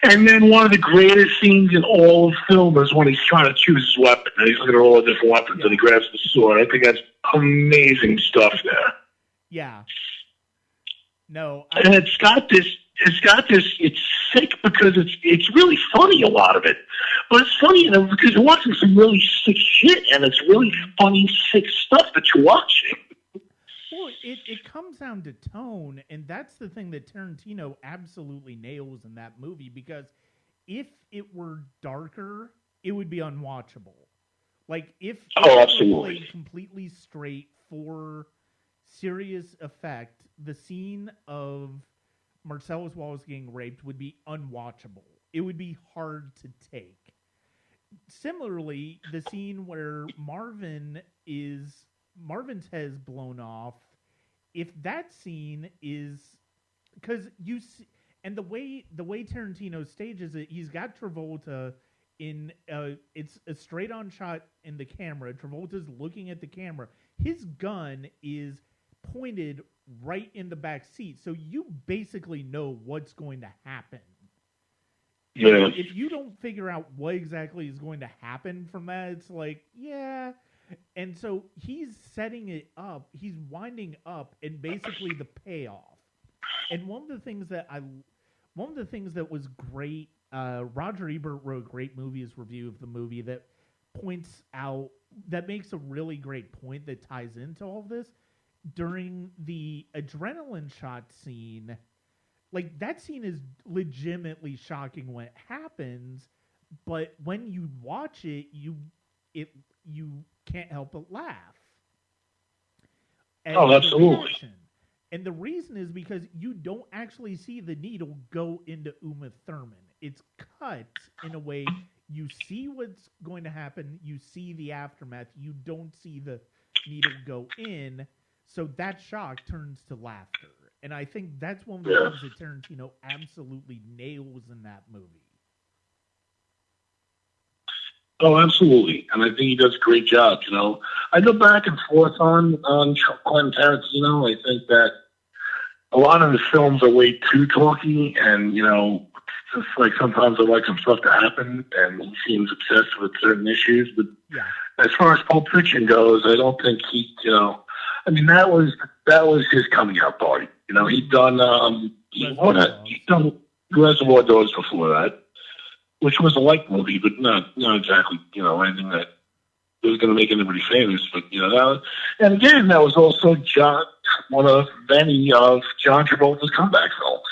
And then one of the greatest scenes in all of film is when he's trying to choose his weapon. And he's looking at all the different weapons and he grabs the sword. I think that's amazing stuff there. Yeah. No. And it's it's sick because it's really funny, a lot of it. But it's funny because you're watching some really sick shit, and it's really funny, sick stuff that you're watching. Well, it comes down to tone, and that's the thing that Tarantino absolutely nails in that movie, because if it were darker, it would be unwatchable. Like, if it were played completely straight for serious effect, the scene of Marcellus Wallace getting raped would be unwatchable. It would be hard to take. Similarly, the scene where Marvin's head's blown off, if that scene is, because you see, and the way Tarantino stages it, he's got Travolta in it's a straight on shot in the camera. Travolta's looking at the camera. His gun is pointed right in the back seat, so you basically know what's going to happen. Yeah. If you don't figure out what exactly is going to happen from that, it's like, yeah. And so he's setting it up, he's winding up, and basically the payoff. And one of the things that was great, Roger Ebert wrote a great movies review of the movie that points out, that makes a really great point that ties into all of this. During the adrenaline shot scene, like, that scene is legitimately shocking when it happens, but when you watch it, you can't help but laugh. Oh, absolutely. And the reason is because you don't actually see the needle go into Uma Thurman. It's cut in a way you see what's going to happen, you see the aftermath, you don't see the needle go in. So that shock turns to laughter. And I think that's one of the things that Tarantino absolutely nails in that movie. Oh, absolutely. And I think he does a great job, I go back and forth on Quentin Tarantino. I think that a lot of his films are way too talky, and, just like sometimes I like some stuff to happen, and he seems obsessed with certain issues. But as far as Pulp Fiction goes, I don't think he, that was his coming out party. He'd done Reservoir Dogs before that, which was a light movie, but not exactly anything that was going to make anybody famous. But and again, that was also one of many of John Travolta's comeback films.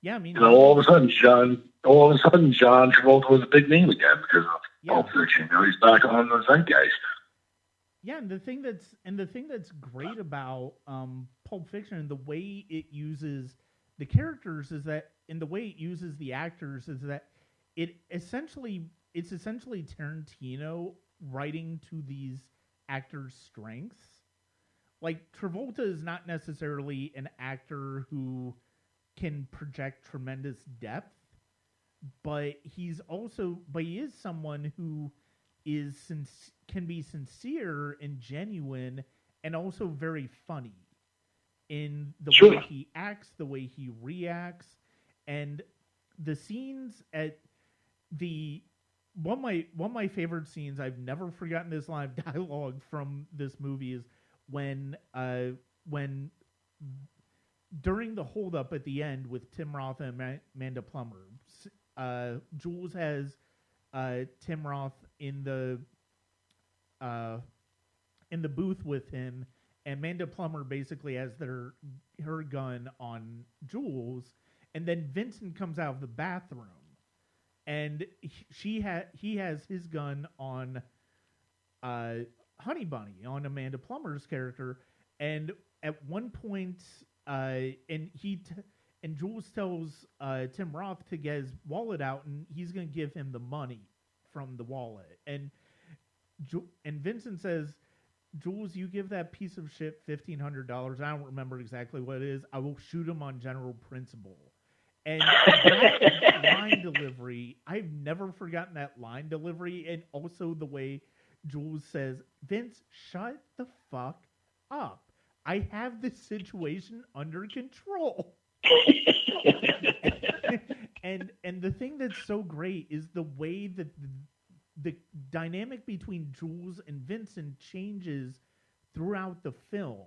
Yeah, I mean, all of a sudden, John Travolta was a big name again because of Pulp Fiction. He's back on the zeitgeist. Yeah, and the thing that's great about Pulp Fiction and the way it uses the characters is that, and the way it uses the actors is that it's essentially Tarantino writing to these actors' strengths. Like, Travolta is not necessarily an actor who can project tremendous depth, but he is someone who can be sincere and genuine, and also very funny in the way he acts, the way he reacts, and the scenes at one of my favorite scenes. I've never forgotten this line of dialogue from this movie is when during the holdup at the end with Tim Roth and Amanda Plummer, Jules has Tim Roth in the booth with him, and Amanda Plummer basically has her gun on Jules, and then Vincent comes out of the bathroom, and he has his gun on Honey Bunny, on Amanda Plummer's character, and at one point, and Jules tells Tim Roth to get his wallet out, and he's going to give him the money from the wallet, and Vincent says, Jules, you give that piece of shit $1,500. I don't remember exactly what it is. I will shoot him on general principle. And that line delivery, I've never forgotten that line delivery, and also the way Jules says, "Vince, shut the fuck up. I have this situation under control." and the thing that's so great is the way that the dynamic between Jules and Vincent changes throughout the film.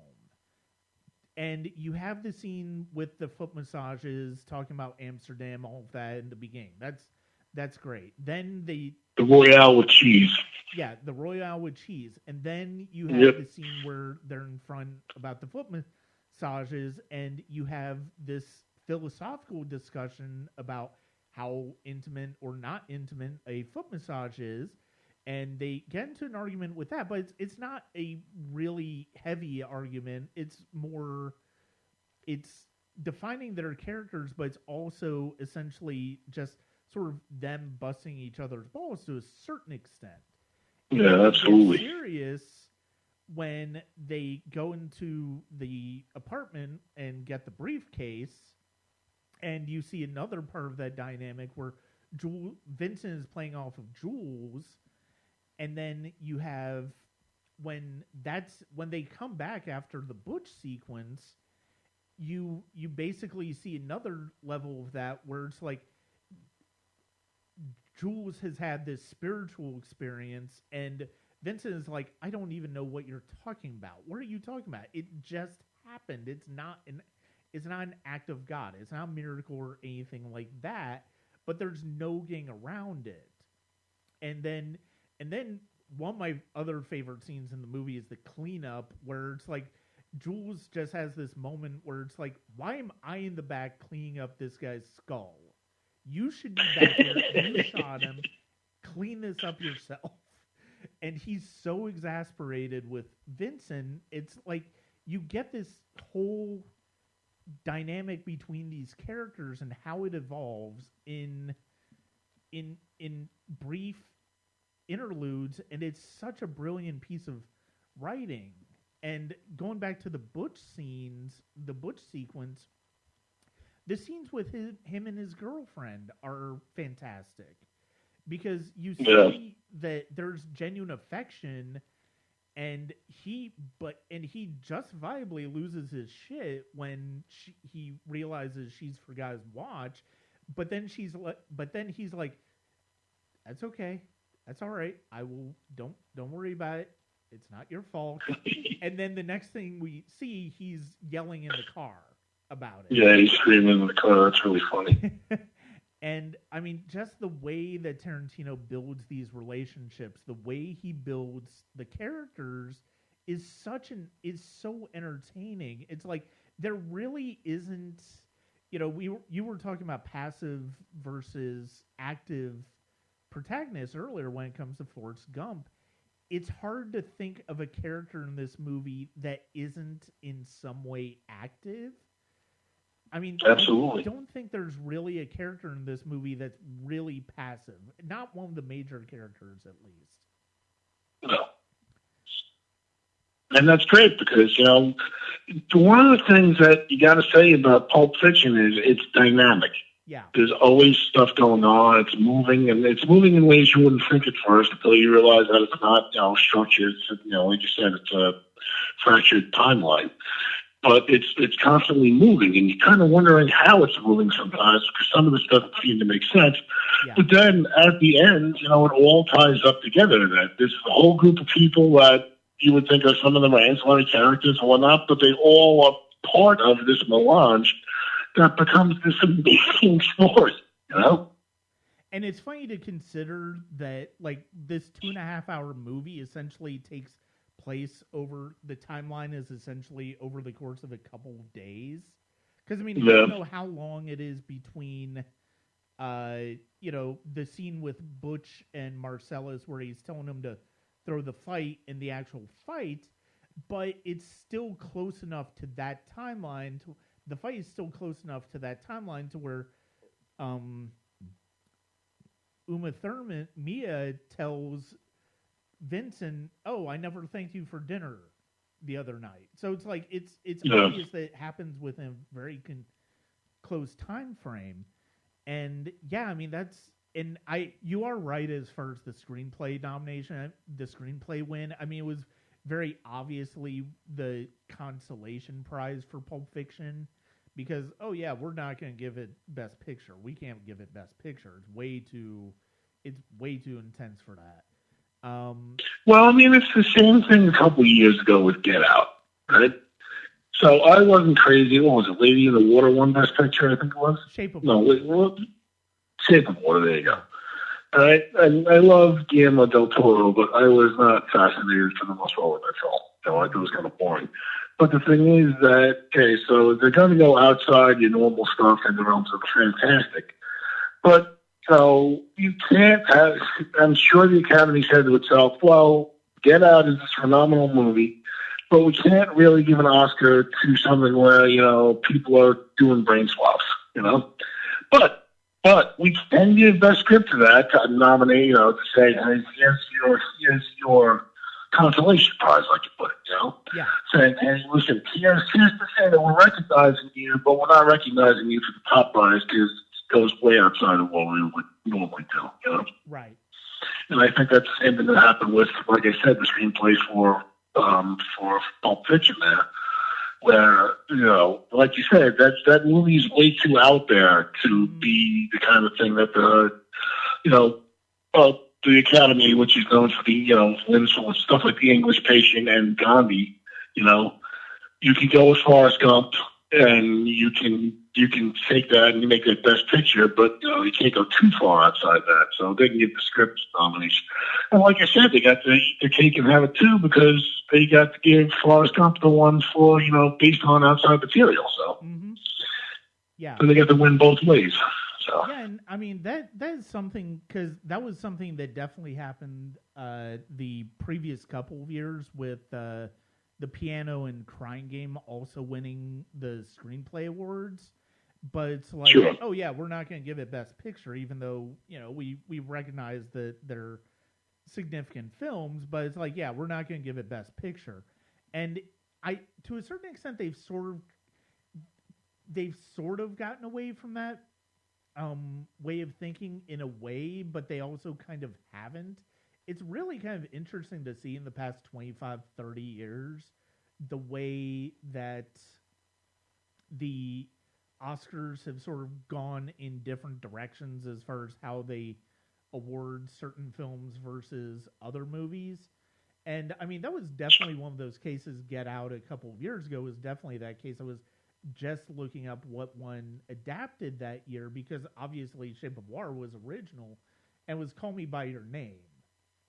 And you have the scene with the foot massages, talking about Amsterdam, all of that in the beginning. That's great. Then the Royale with cheese. Yeah, the Royale with cheese. And then you have the scene where they're in front about the foot massages, and you have this philosophical discussion about how intimate or not intimate a foot massage is. And they get into an argument with that, but it's not a really heavy argument. It's defining their characters, but it's also essentially just sort of them busting each other's balls to a certain extent. Yeah, absolutely. It's serious when they go into the apartment and get the briefcase, and you see another part of that dynamic where Vincent is playing off of Jules. And then you have when they come back after the Butch sequence, you basically see another level of that where it's like Jules has had this spiritual experience, and Vincent is like, I don't even know what you're talking about. What are you talking about? It just happened. It's not an act of God. It's not a miracle or anything like that. But there's no getting around it. And then one of my other favorite scenes in the movie is the cleanup, where it's like Jules just has this moment where it's like, why am I in the back cleaning up this guy's skull? You should be back here. You shot him. Clean this up yourself. And he's so exasperated with Vincent. It's like you get this whole dynamic between these characters and how it evolves in brief interludes, and it's such a brilliant piece of writing. And going back to the Butch scenes, the Butch sequence, the scenes with him and his girlfriend are fantastic because you see that there's genuine affection, and he justifiably loses his shit when he realizes she's forgot his watch, but then he's like, that's okay. That's all right. I will. Don't worry about it. It's not your fault. And then the next thing we see, he's yelling in the car about it. Yeah, he's screaming in the car. That's really funny. And I mean, just the way that Tarantino builds these relationships, the way he builds the characters is so entertaining. It's like there really isn't. You were talking about passive versus active protagonist earlier when it comes to Forrest Gump. It's hard to think of a character in this movie that isn't in some way active. I mean, absolutely. I don't think there's really a character in this movie that's really passive. Not one of the major characters, at least. No. And that's great because, one of the things that you got to say about Pulp Fiction is it's dynamic. Yeah. There's always stuff going on. It's moving, and it's moving in ways you wouldn't think at first until you realize that it's not, structured. Like you said, it's a fractured timeline. But it's constantly moving, and you're kind of wondering how it's moving sometimes because some of the stuff doesn't seem to make sense. Yeah. But then at the end, it all ties up together. That there's a whole group of people that you would think are some of them are ancillary characters and whatnot, but they all are part of this melange that becomes this amazing story, And it's funny to consider that, like, this 2.5-hour movie essentially takes place over the timeline is essentially over the course of a couple of days. Because, I mean, you don't know how long it is between, the scene with Butch and Marcellus where he's telling him to throw the fight and the actual fight, but it's still close enough to that timeline the fight is still close enough to that timeline to where Uma Thurman, Mia tells Vincent, "Oh, I never thanked you for dinner the other night." So it's like it's obvious that it happens within very close time frame. And yeah, I mean you are right as far as the screenplay nomination, the screenplay win. I mean, it was very obviously the consolation prize for Pulp Fiction because we're not going to give it Best Picture. We can't give it Best Picture. It's way too intense for that. Well, I mean, it's the same thing a couple of years ago with Get Out, right? So I wasn't crazy. What was it? Lady in the Water won Best Picture, I think it was? Shape of Water. Shape of Water, there you go. I love Guillermo del Toro, but I was not fascinated for the most part with that film. I thought it was kind of boring. But the thing is that, okay, so they're going to go outside your normal stuff in the realms of the fantastic. But, you can't have, I'm sure the Academy said to itself, well, Get Out is this phenomenal movie, but we can't really give an Oscar to something where, people are doing brain swaps, But we can give Best Script to that, to nominate, to say, here's your consolation prize, like you put it, Yeah. Saying, hey, listen, here's the thing that we're recognizing you, but we're not recognizing you for the top prize because it goes way outside of what we would normally do, Right. And I think that's the same thing that happened with, like I said, the screenplay for Pulp Fiction there. Where, like you said, that movie is way too out there to be the kind of thing that the Academy, which is known for the, wins for stuff like The English Patient and Gandhi, you can go with Forrest Gump and you can take that and you make that Best Picture, but, you can't go too far outside that. So they can get the script nomination. And like I said, they got to eat the cake and have it too because they got to give Forrest Gump the one for, based on outside material. So, yeah. So they got to win both ways. So. Yeah, and I mean, that is something, because that was something that definitely happened the previous couple of years with the Piano and Crying Game also winning the screenplay awards. But it's like, sure. We're not going to give it Best Picture, even though, we recognize that they're significant films, but it's like, we're not going to give it Best Picture. And to a certain extent, they've sort of gotten away from that way of thinking in a way, but they also kind of haven't. It's really kind of interesting to see in the past 25, 30 years, the way that the Oscars have sort of gone in different directions as far as how they award certain films versus other movies. And I mean, that was definitely one of those cases. Get Out a couple of years ago was definitely that case. I was just looking up what one adapted that year because obviously Shape of Water was original and was Call Me By Your Name,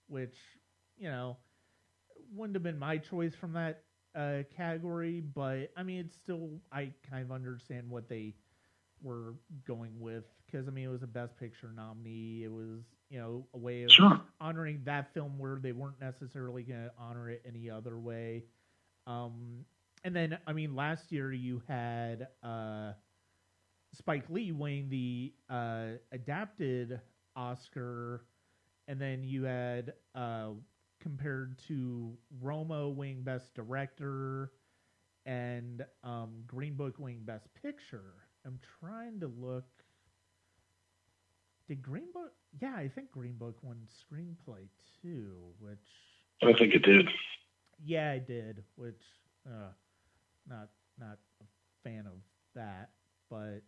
which, wouldn't have been my choice from that category, but I mean, it's still, I kind of understand what they were going with because I mean, it was a Best Picture nominee. It was, a way of honoring that film where they weren't necessarily going to honor it any other way. And then, I mean, last year you had Spike Lee winning the adapted Oscar, and then you had compared to Roma winning Best Director and Green Book winning Best Picture. I'm trying to look. Did Green Book? Yeah, I think Green Book won Screenplay too, which I think it did. Yeah, I did, which not a fan of that, but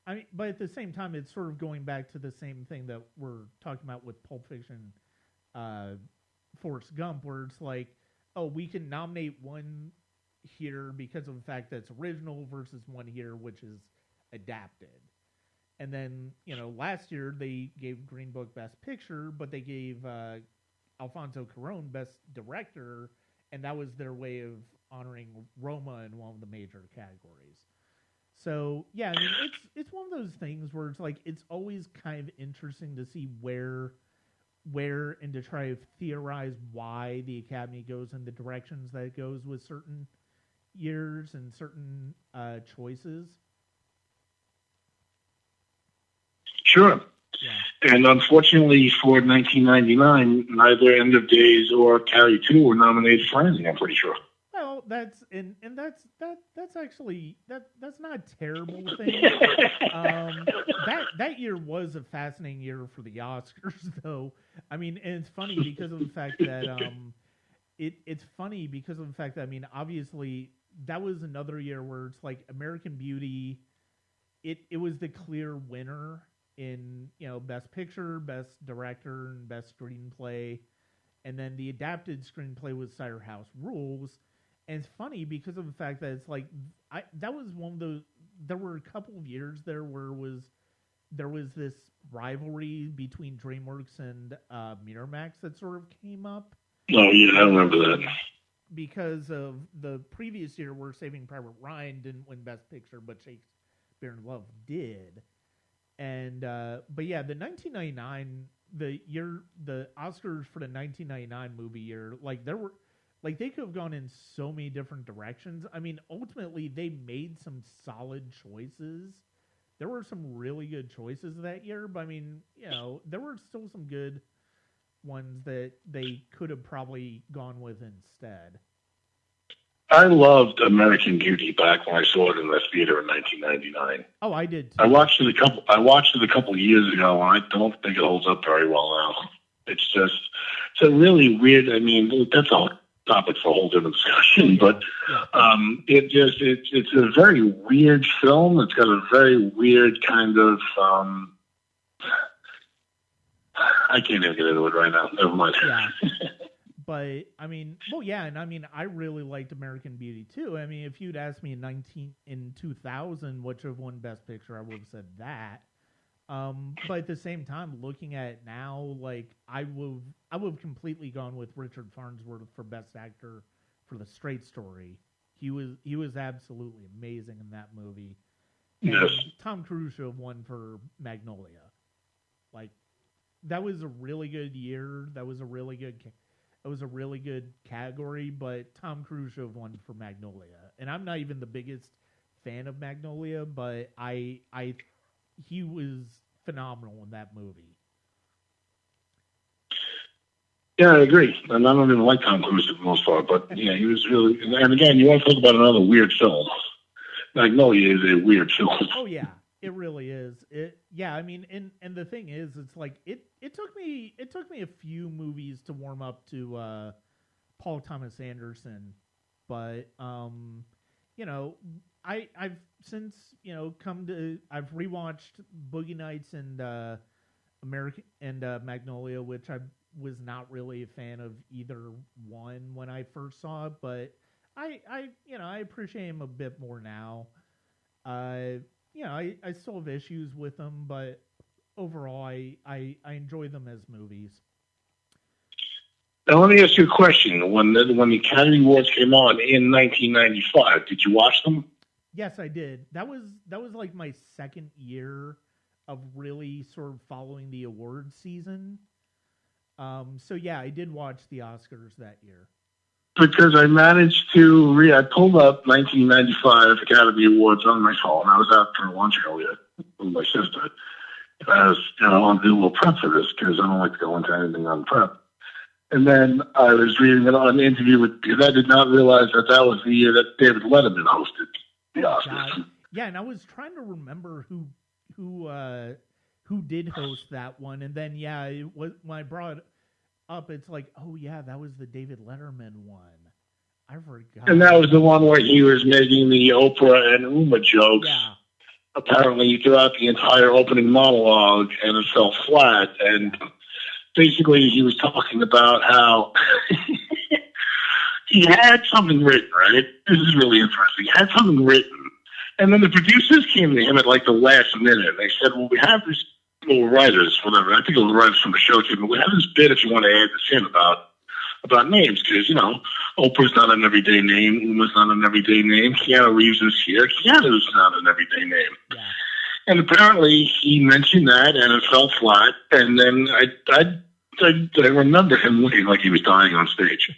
I mean, but at the same time, it's sort of going back to the same thing that we're talking about with Pulp Fiction, Forrest Gump, where it's like, oh, we can nominate one here because of the fact that it's original versus one here which is adapted. And then, last year they gave Green Book Best Picture, but they gave Alfonso Cuarón Best Director, and that was their way of honoring Roma in one of the major categories. So, yeah, I mean, it's one of those things where it's like, it's always kind of interesting to see where and to try to theorize why the Academy goes in the directions that it goes with certain years and certain choices. Sure. Yeah. And unfortunately for 1999, neither End of Days or Carrie 2 were nominated for anything, I'm pretty sure. Well, that's that's actually that's not a terrible thing. That year was a fascinating year for the Oscars, though. I mean, and it's funny because of the fact that it's funny because of the fact that, I mean, obviously that was another year where it's like American Beauty. It was the clear winner in, Best Picture, Best Director, and Best Screenplay. And then the adapted screenplay was Cider House Rules. And it's funny because of the fact that it's like, that was one of those, there were a couple of years there where there was this rivalry between DreamWorks and Miramax that sort of came up. Oh, yeah, I remember that. Because of the previous year where Saving Private Ryan didn't win Best Picture, but Shakespeare in Love did. And, but yeah, the 1999... the Oscars for the 1999 movie year, like they could have gone in so many different directions. I mean, ultimately they made some solid choices. There were some really good choices that year, but I mean, there were still some good ones that they could have probably gone with instead. I loved American Beauty back when I saw it in the theater in 1999. Oh, I did too. I watched it a couple of years ago, and I don't think it holds up very well now. It's a really weird. I mean, that's a topic for a whole different discussion. But it's a very weird film. It's got a very weird kind of. I can't even get into it right now. Never mind. Yeah. But I mean, and I mean, I really liked American Beauty too. I mean, if you'd asked me in 2000 which have won Best Picture, I would have said that. But at the same time, looking at it now, like I would have completely gone with Richard Farnsworth for Best Actor for The Straight Story. He was absolutely amazing in that movie. And yes. Tom Cruise should have won for Magnolia. Like, that was a really good year. That was a really good. It was a really good category, but Tom Cruise should have won for Magnolia. And I'm not even the biggest fan of Magnolia, but he was phenomenal in that movie. Yeah, I agree. And I don't even like Tom Cruise for the most part, but yeah, he was really. And again, you want to talk about another weird film? Magnolia is a weird film. Oh yeah, it really is. I mean, and the thing is, it's like it took me a few movies to warm up to Paul Thomas Anderson, but I've since I've rewatched Boogie Nights and American and Magnolia, which I was not really a fan of either one when I first saw it, but I appreciate him a bit more now. I still have issues with them, but overall, I enjoy them as movies. Now, let me ask you a question. When the Academy Awards came on in 1995, did you watch them? Yes, I did. That was like my second year of really sort of following the awards season. So yeah, I did watch the Oscars that year. Because I managed to I pulled up 1995 Academy Awards on my phone. I was out for lunch earlier with my sister. I was, on do a little prep for this because I don't like to go into anything on prep. And then I was reading an interview because I did not realize that was the year that David Letterman hosted the Oscars. God. Yeah, and I was trying to remember who did host that one, and then it was when I brought it up, it's like, oh yeah, that was the David Letterman one. I forgot. And that was the one where he was making the Oprah and Uma jokes. Yeah. Apparently throughout the entire opening monologue, and it fell flat. And basically, he was talking about how he had something written, right? This is really interesting. He had something written. And then the producers came to him at like the last minute. And they said, well, we have this little writers, whatever. I think it was writers from the show team. But we have this bit if you want to add this in about names. Because, Oprah's not an everyday name. Uma's not an everyday name. Keanu Reeves is here. Keanu's not an everyday name. Yeah. And apparently he mentioned that and it fell flat. And then I remember him looking like he was dying on stage.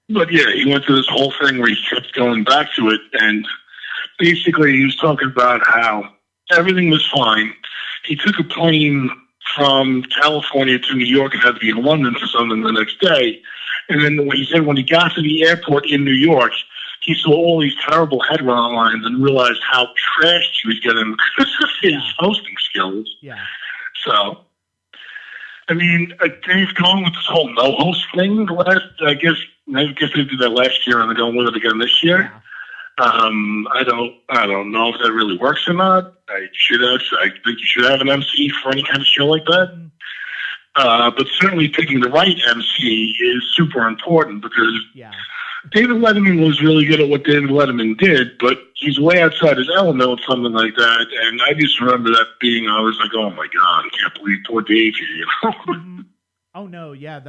But yeah, he went through this whole thing where he kept going back to it. And basically he was talking about how everything was fine. He took a plane from California to New York and had to be in London for something the next day. And then he said when he got to the airport in New York, he saw all these terrible headline lines and realized how trashed he was getting because of his hosting skills. Yeah. So, I mean, Dave's going with this whole no host thing. I guess they did that last year, and they're going with it again this year. Yeah. I don't know if that really works or not. I think you should have an MC for any kind of show like that. Mm-hmm. But certainly picking the right MC is super important because yeah. David Letterman was really good at what David Letterman did, but he's way outside his element with something like that. And I just remember that I was like, oh my God, I can't believe poor Dave here, you know? Mm-hmm. Oh no, yeah,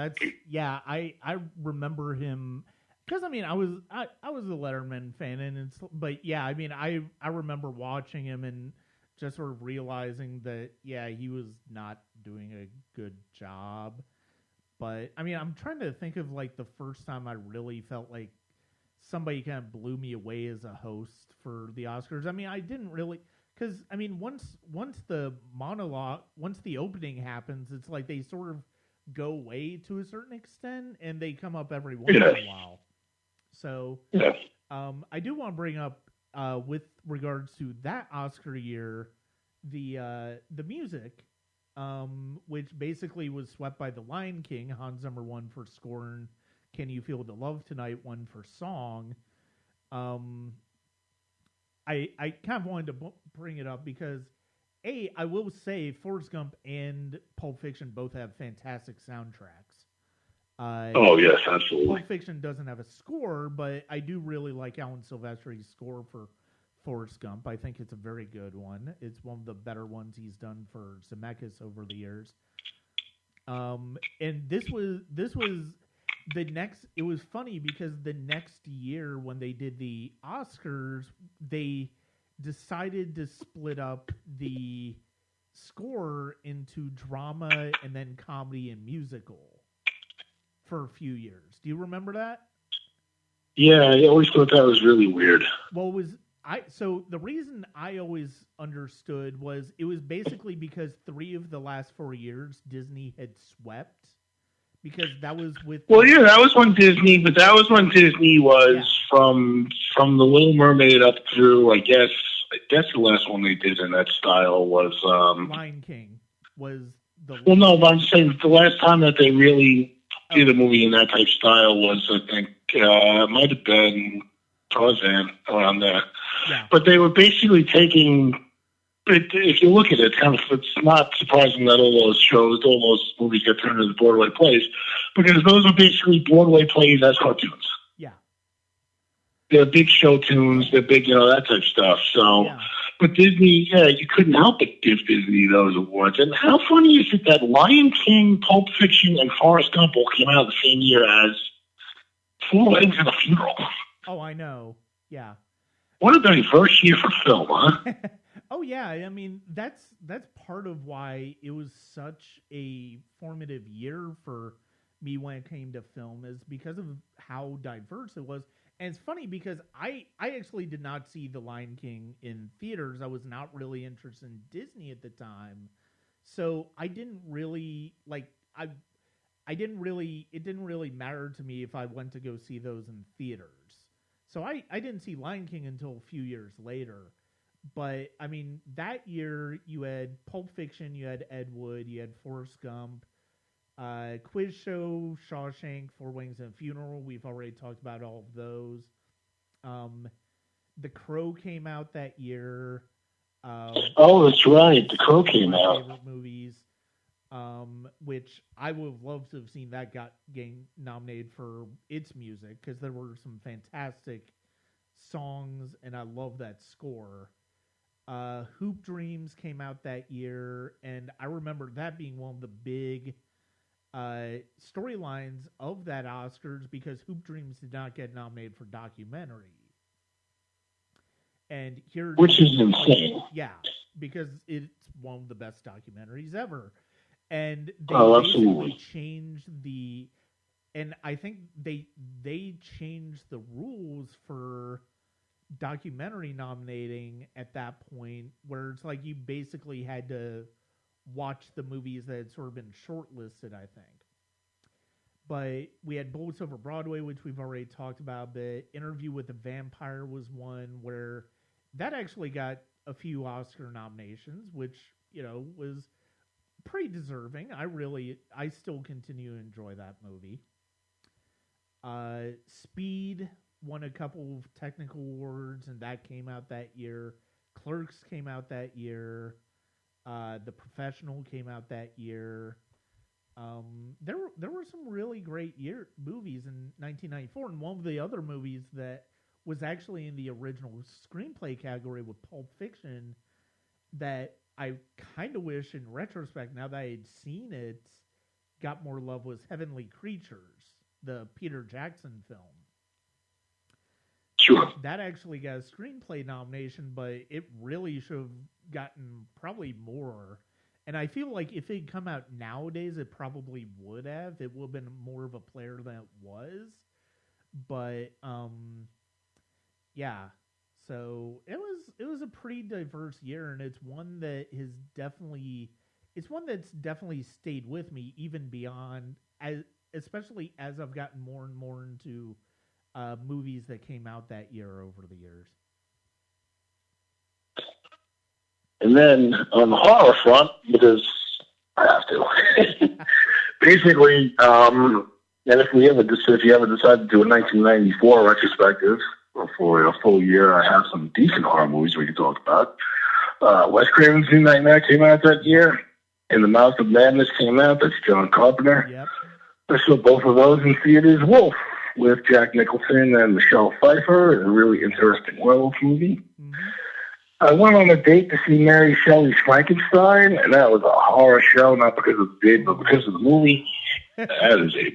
I remember him because I mean I was a Letterman fan, but yeah, I mean I remember watching him and just sort of realizing that he was not doing a good job. But I mean I'm trying to think of like the first time I really felt like somebody kind of blew me away as a host for the Oscars. I mean I didn't really. Because I mean, once the opening happens, it's like they sort of go away to a certain extent, and they come up every once in a while. So, I do want to bring up, with regards to that Oscar year, the music, which basically was swept by The Lion King. Hans Zimmer won for score, and Can You Feel the Love Tonight won for song. I kind of wanted to bring it up because, I will say Forrest Gump and Pulp Fiction both have fantastic soundtracks. Oh, yes, absolutely. Pulp Fiction doesn't have a score, but I do really like Alan Silvestri's score for Forrest Gump. I think it's a very good one. It's one of the better ones he's done for Zemeckis over the years. And this was the next. It was funny because the next year when they did the Oscars, they decided to split up the score into drama and then comedy and musical for a few years. Do you remember that? Yeah, I always thought that was really weird. Well, so the reason I always understood was it was basically because 3 of the last 4 years Disney had swept. Because that was with... Well, yeah, that was when Disney was from The Little Mermaid up through, I guess the last one they did in that style was... Lion King was the... Well, no, but I'm saying the last time that they really did a movie in that type style was, I think, it might have been Tarzan around there. Yeah. But they were basically taking... If you look at it, it's not surprising that all those movies get turned into Broadway plays, because those are basically Broadway plays as cartoons. Yeah. They're big show tunes, they're big, that type of stuff. So, but Disney, you couldn't help but give Disney those awards. And how funny is it that Lion King, Pulp Fiction, and Forrest Gump all came out the same year as Four Weddings and a Funeral? Oh, I know. Yeah. What a diverse year for film, huh? Oh yeah, I mean that's part of why it was such a formative year for me when it came to film, is because of how diverse it was. And it's funny because I actually did not see The Lion King in theaters. I was not really interested in Disney at the time, so I didn't really it didn't really matter to me if I went to go see those in theaters. So I didn't see Lion King until a few years later. But, I mean, that year you had Pulp Fiction, you had Ed Wood, you had Forrest Gump, Quiz Show, Shawshank, Four Weddings and a Funeral. We've already talked about all of those. The Crow came out that year. Oh, that's right. The Crow came out. Favorite movies, which I would have loved to have seen that getting nominated for its music, because there were some fantastic songs, and I love that score. Hoop Dreams came out that year, and I remember that being one of the big storylines of that Oscars, because Hoop Dreams did not get nominated for documentary. And which is insane. Yeah, because it's one of the best documentaries ever. And they basically changed and I think they changed the rules for documentary nominating at that point, where it's like you basically had to watch the movies that had sort of been shortlisted, I think. But we had Bullets Over Broadway, which we've already talked about. The Interview with the Vampire was one where that actually got a few Oscar nominations, which, was pretty deserving. I still continue to enjoy that movie. Speed won a couple of technical awards, and that came out that year. Clerks came out that year. The Professional came out that year. There were some really great movies in 1994, and one of the other movies that was actually in the original screenplay category with Pulp Fiction that I kind of wish, in retrospect, now that I had seen it, got more love, was Heavenly Creatures, the Peter Jackson film. Sure. That actually got a screenplay nomination, but it really should have gotten probably more. And I feel like if it had come out nowadays, it probably would have. It would have been more of a player than it was. But yeah. So it was a pretty diverse year, and it's one that that's definitely stayed with me even beyond, especially as I've gotten more and more into movies that came out that year over the years. And then on the horror front, because I have to, basically, and if you ever decide to do a 1994 retrospective for a full year, I have some decent horror movies we can talk about. Wes Craven's New Nightmare came out that year. In the Mouth of Madness came out. That's John Carpenter. Yep. I saw both of those in theaters. Wolf with Jack Nicholson and Michelle Pfeiffer, a really interesting werewolf movie. Mm-hmm. I went on a date to see Mary Shelley's Frankenstein, and that was a horror show, not because of the date, but because of the movie. That is a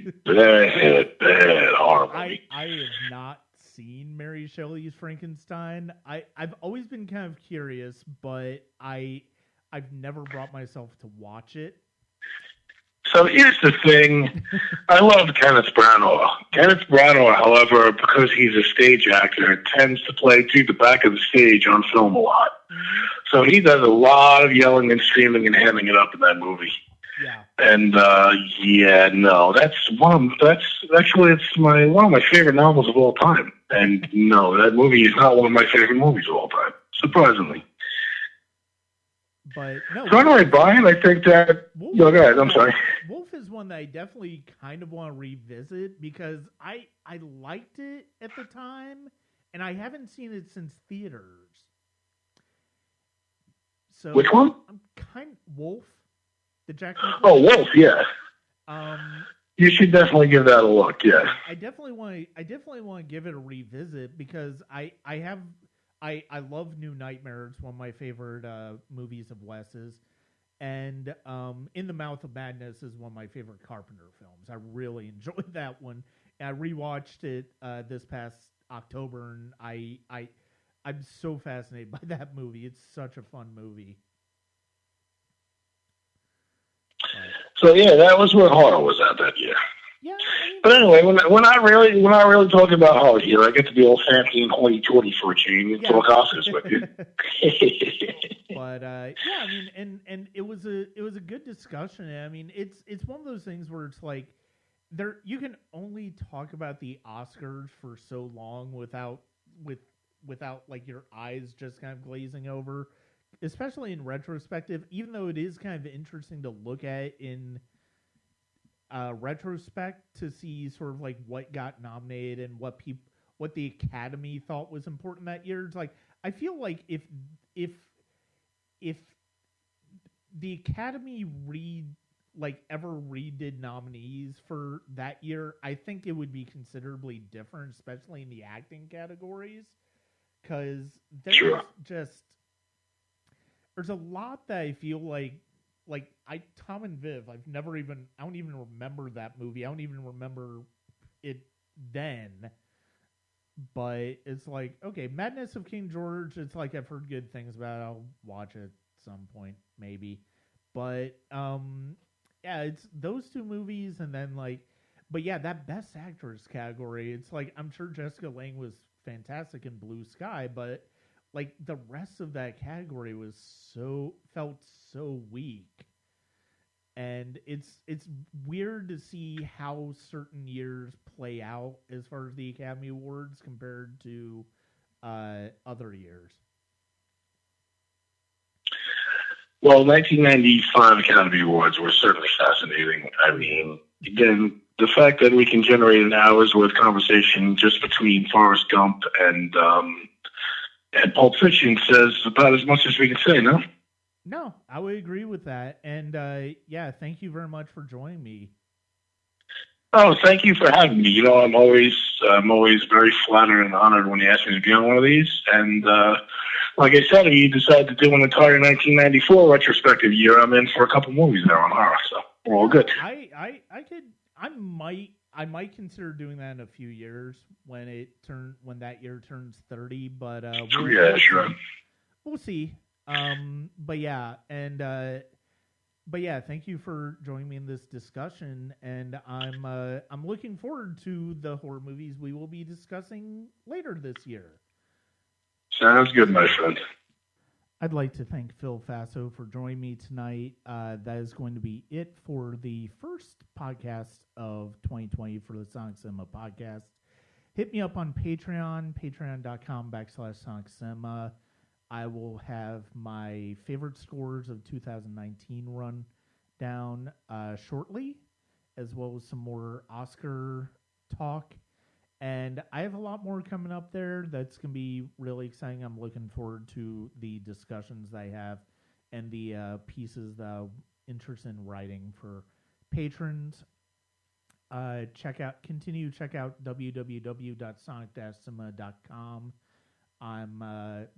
bad horror movie. I have not seen Mary Shelley's Frankenstein. I've always been kind of curious, but I've never brought myself to watch it. So here's the thing. I love Kenneth Branagh. Kenneth Branagh, however, because he's a stage actor, tends to play to the back of the stage on film a lot. Mm-hmm. So he does a lot of yelling and screaming and hamming it up in that movie. Yeah. And that's actually one of my favorite novels of all time. And no, that movie is not one of my favorite movies of all time, surprisingly. But no. So anyway, Brian, I think that. Go ahead. I'm sorry. Wolf is one that I definitely kind of want to revisit because I liked it at the time, and I haven't seen it since theaters. So which one? Wolf, the Jack Nicholson. Oh, Wolf, yeah. You should definitely give that a look. Yeah. I definitely want to give it a revisit because I love New Nightmare. It's one of my favorite movies of Wes's. And In the Mouth of Madness is one of my favorite Carpenter films. I really enjoyed that one. And I rewatched it this past October, and I'm so fascinated by that movie. It's such a fun movie. So yeah, that was where horror was at that year. Yeah, but anyway, we're not really talking about horror here. I get to be all fancy and hoity-toity for a change and talk Oscars with you. But yeah, I mean, and it was a good discussion. I mean, it's one of those things where it's like you can only talk about the Oscars for so long without like your eyes just kind of glazing over, especially in retrospective. Even though it is kind of interesting to look at in retrospect to see sort of like what got nominated and what the Academy thought was important that year. It's like I feel like if the Academy ever redid nominees for that year, I think it would be considerably different, especially in the acting categories, because there's a lot that I feel like Tom and Viv, I don't even remember that movie. I don't even remember it then. But it's like, okay, Madness of King George, it's like I've heard good things about it. I'll watch it at some point, maybe. But yeah, it's those two movies, and then but yeah, that Best Actress category, it's like I'm sure Jessica Lange was fantastic in Blue Sky, but like the rest of that category felt so weak. And it's weird to see how certain years play out as far as the Academy Awards compared to other years. Well, 1995 Academy Awards were certainly fascinating. I mean, again, the fact that we can generate an hour's worth of conversation just between Forrest Gump and Pulp Fiction says about as much as we can say, no? No, I would agree with that. And thank you very much for joining me. Oh, thank you for having me. You know, I'm always very flattered and honored when you ask me to be on one of these. And like I said, if you decide to do an entire 1994 retrospective year, I'm in for a couple movies there on horror. So we're all good. I might consider doing that in a few years when that year turns 30. But sure. We'll see. Thank you for joining me in this discussion, and I'm looking forward to the horror movies we will be discussing later this year. Sounds good, my friend. I'd like to thank Phil Fasso for joining me tonight. That is going to be it for the first podcast of 2020 for the Sonic Cinema podcast. Hit me up on Patreon, patreon.com/Sonic Cinema. I will have my favorite scores of 2019 run down shortly, as well as some more Oscar talk. And I have a lot more coming up there that's going to be really exciting. I'm looking forward to the discussions that I have and the pieces that I'm interested in writing for patrons. Check out www.sonic-cinema.com. I'm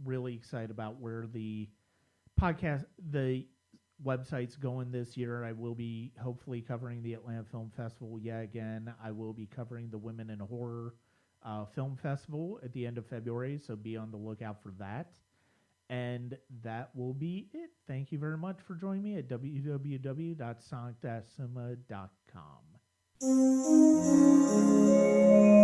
really excited about where the website's going this year. I will be hopefully covering the Atlanta Film Festival yet again. I will be covering the Women in Horror Film Festival at the end of February, so be on the lookout for that. And that will be it. Thank you very much for joining me at www.sonic-cinema.com.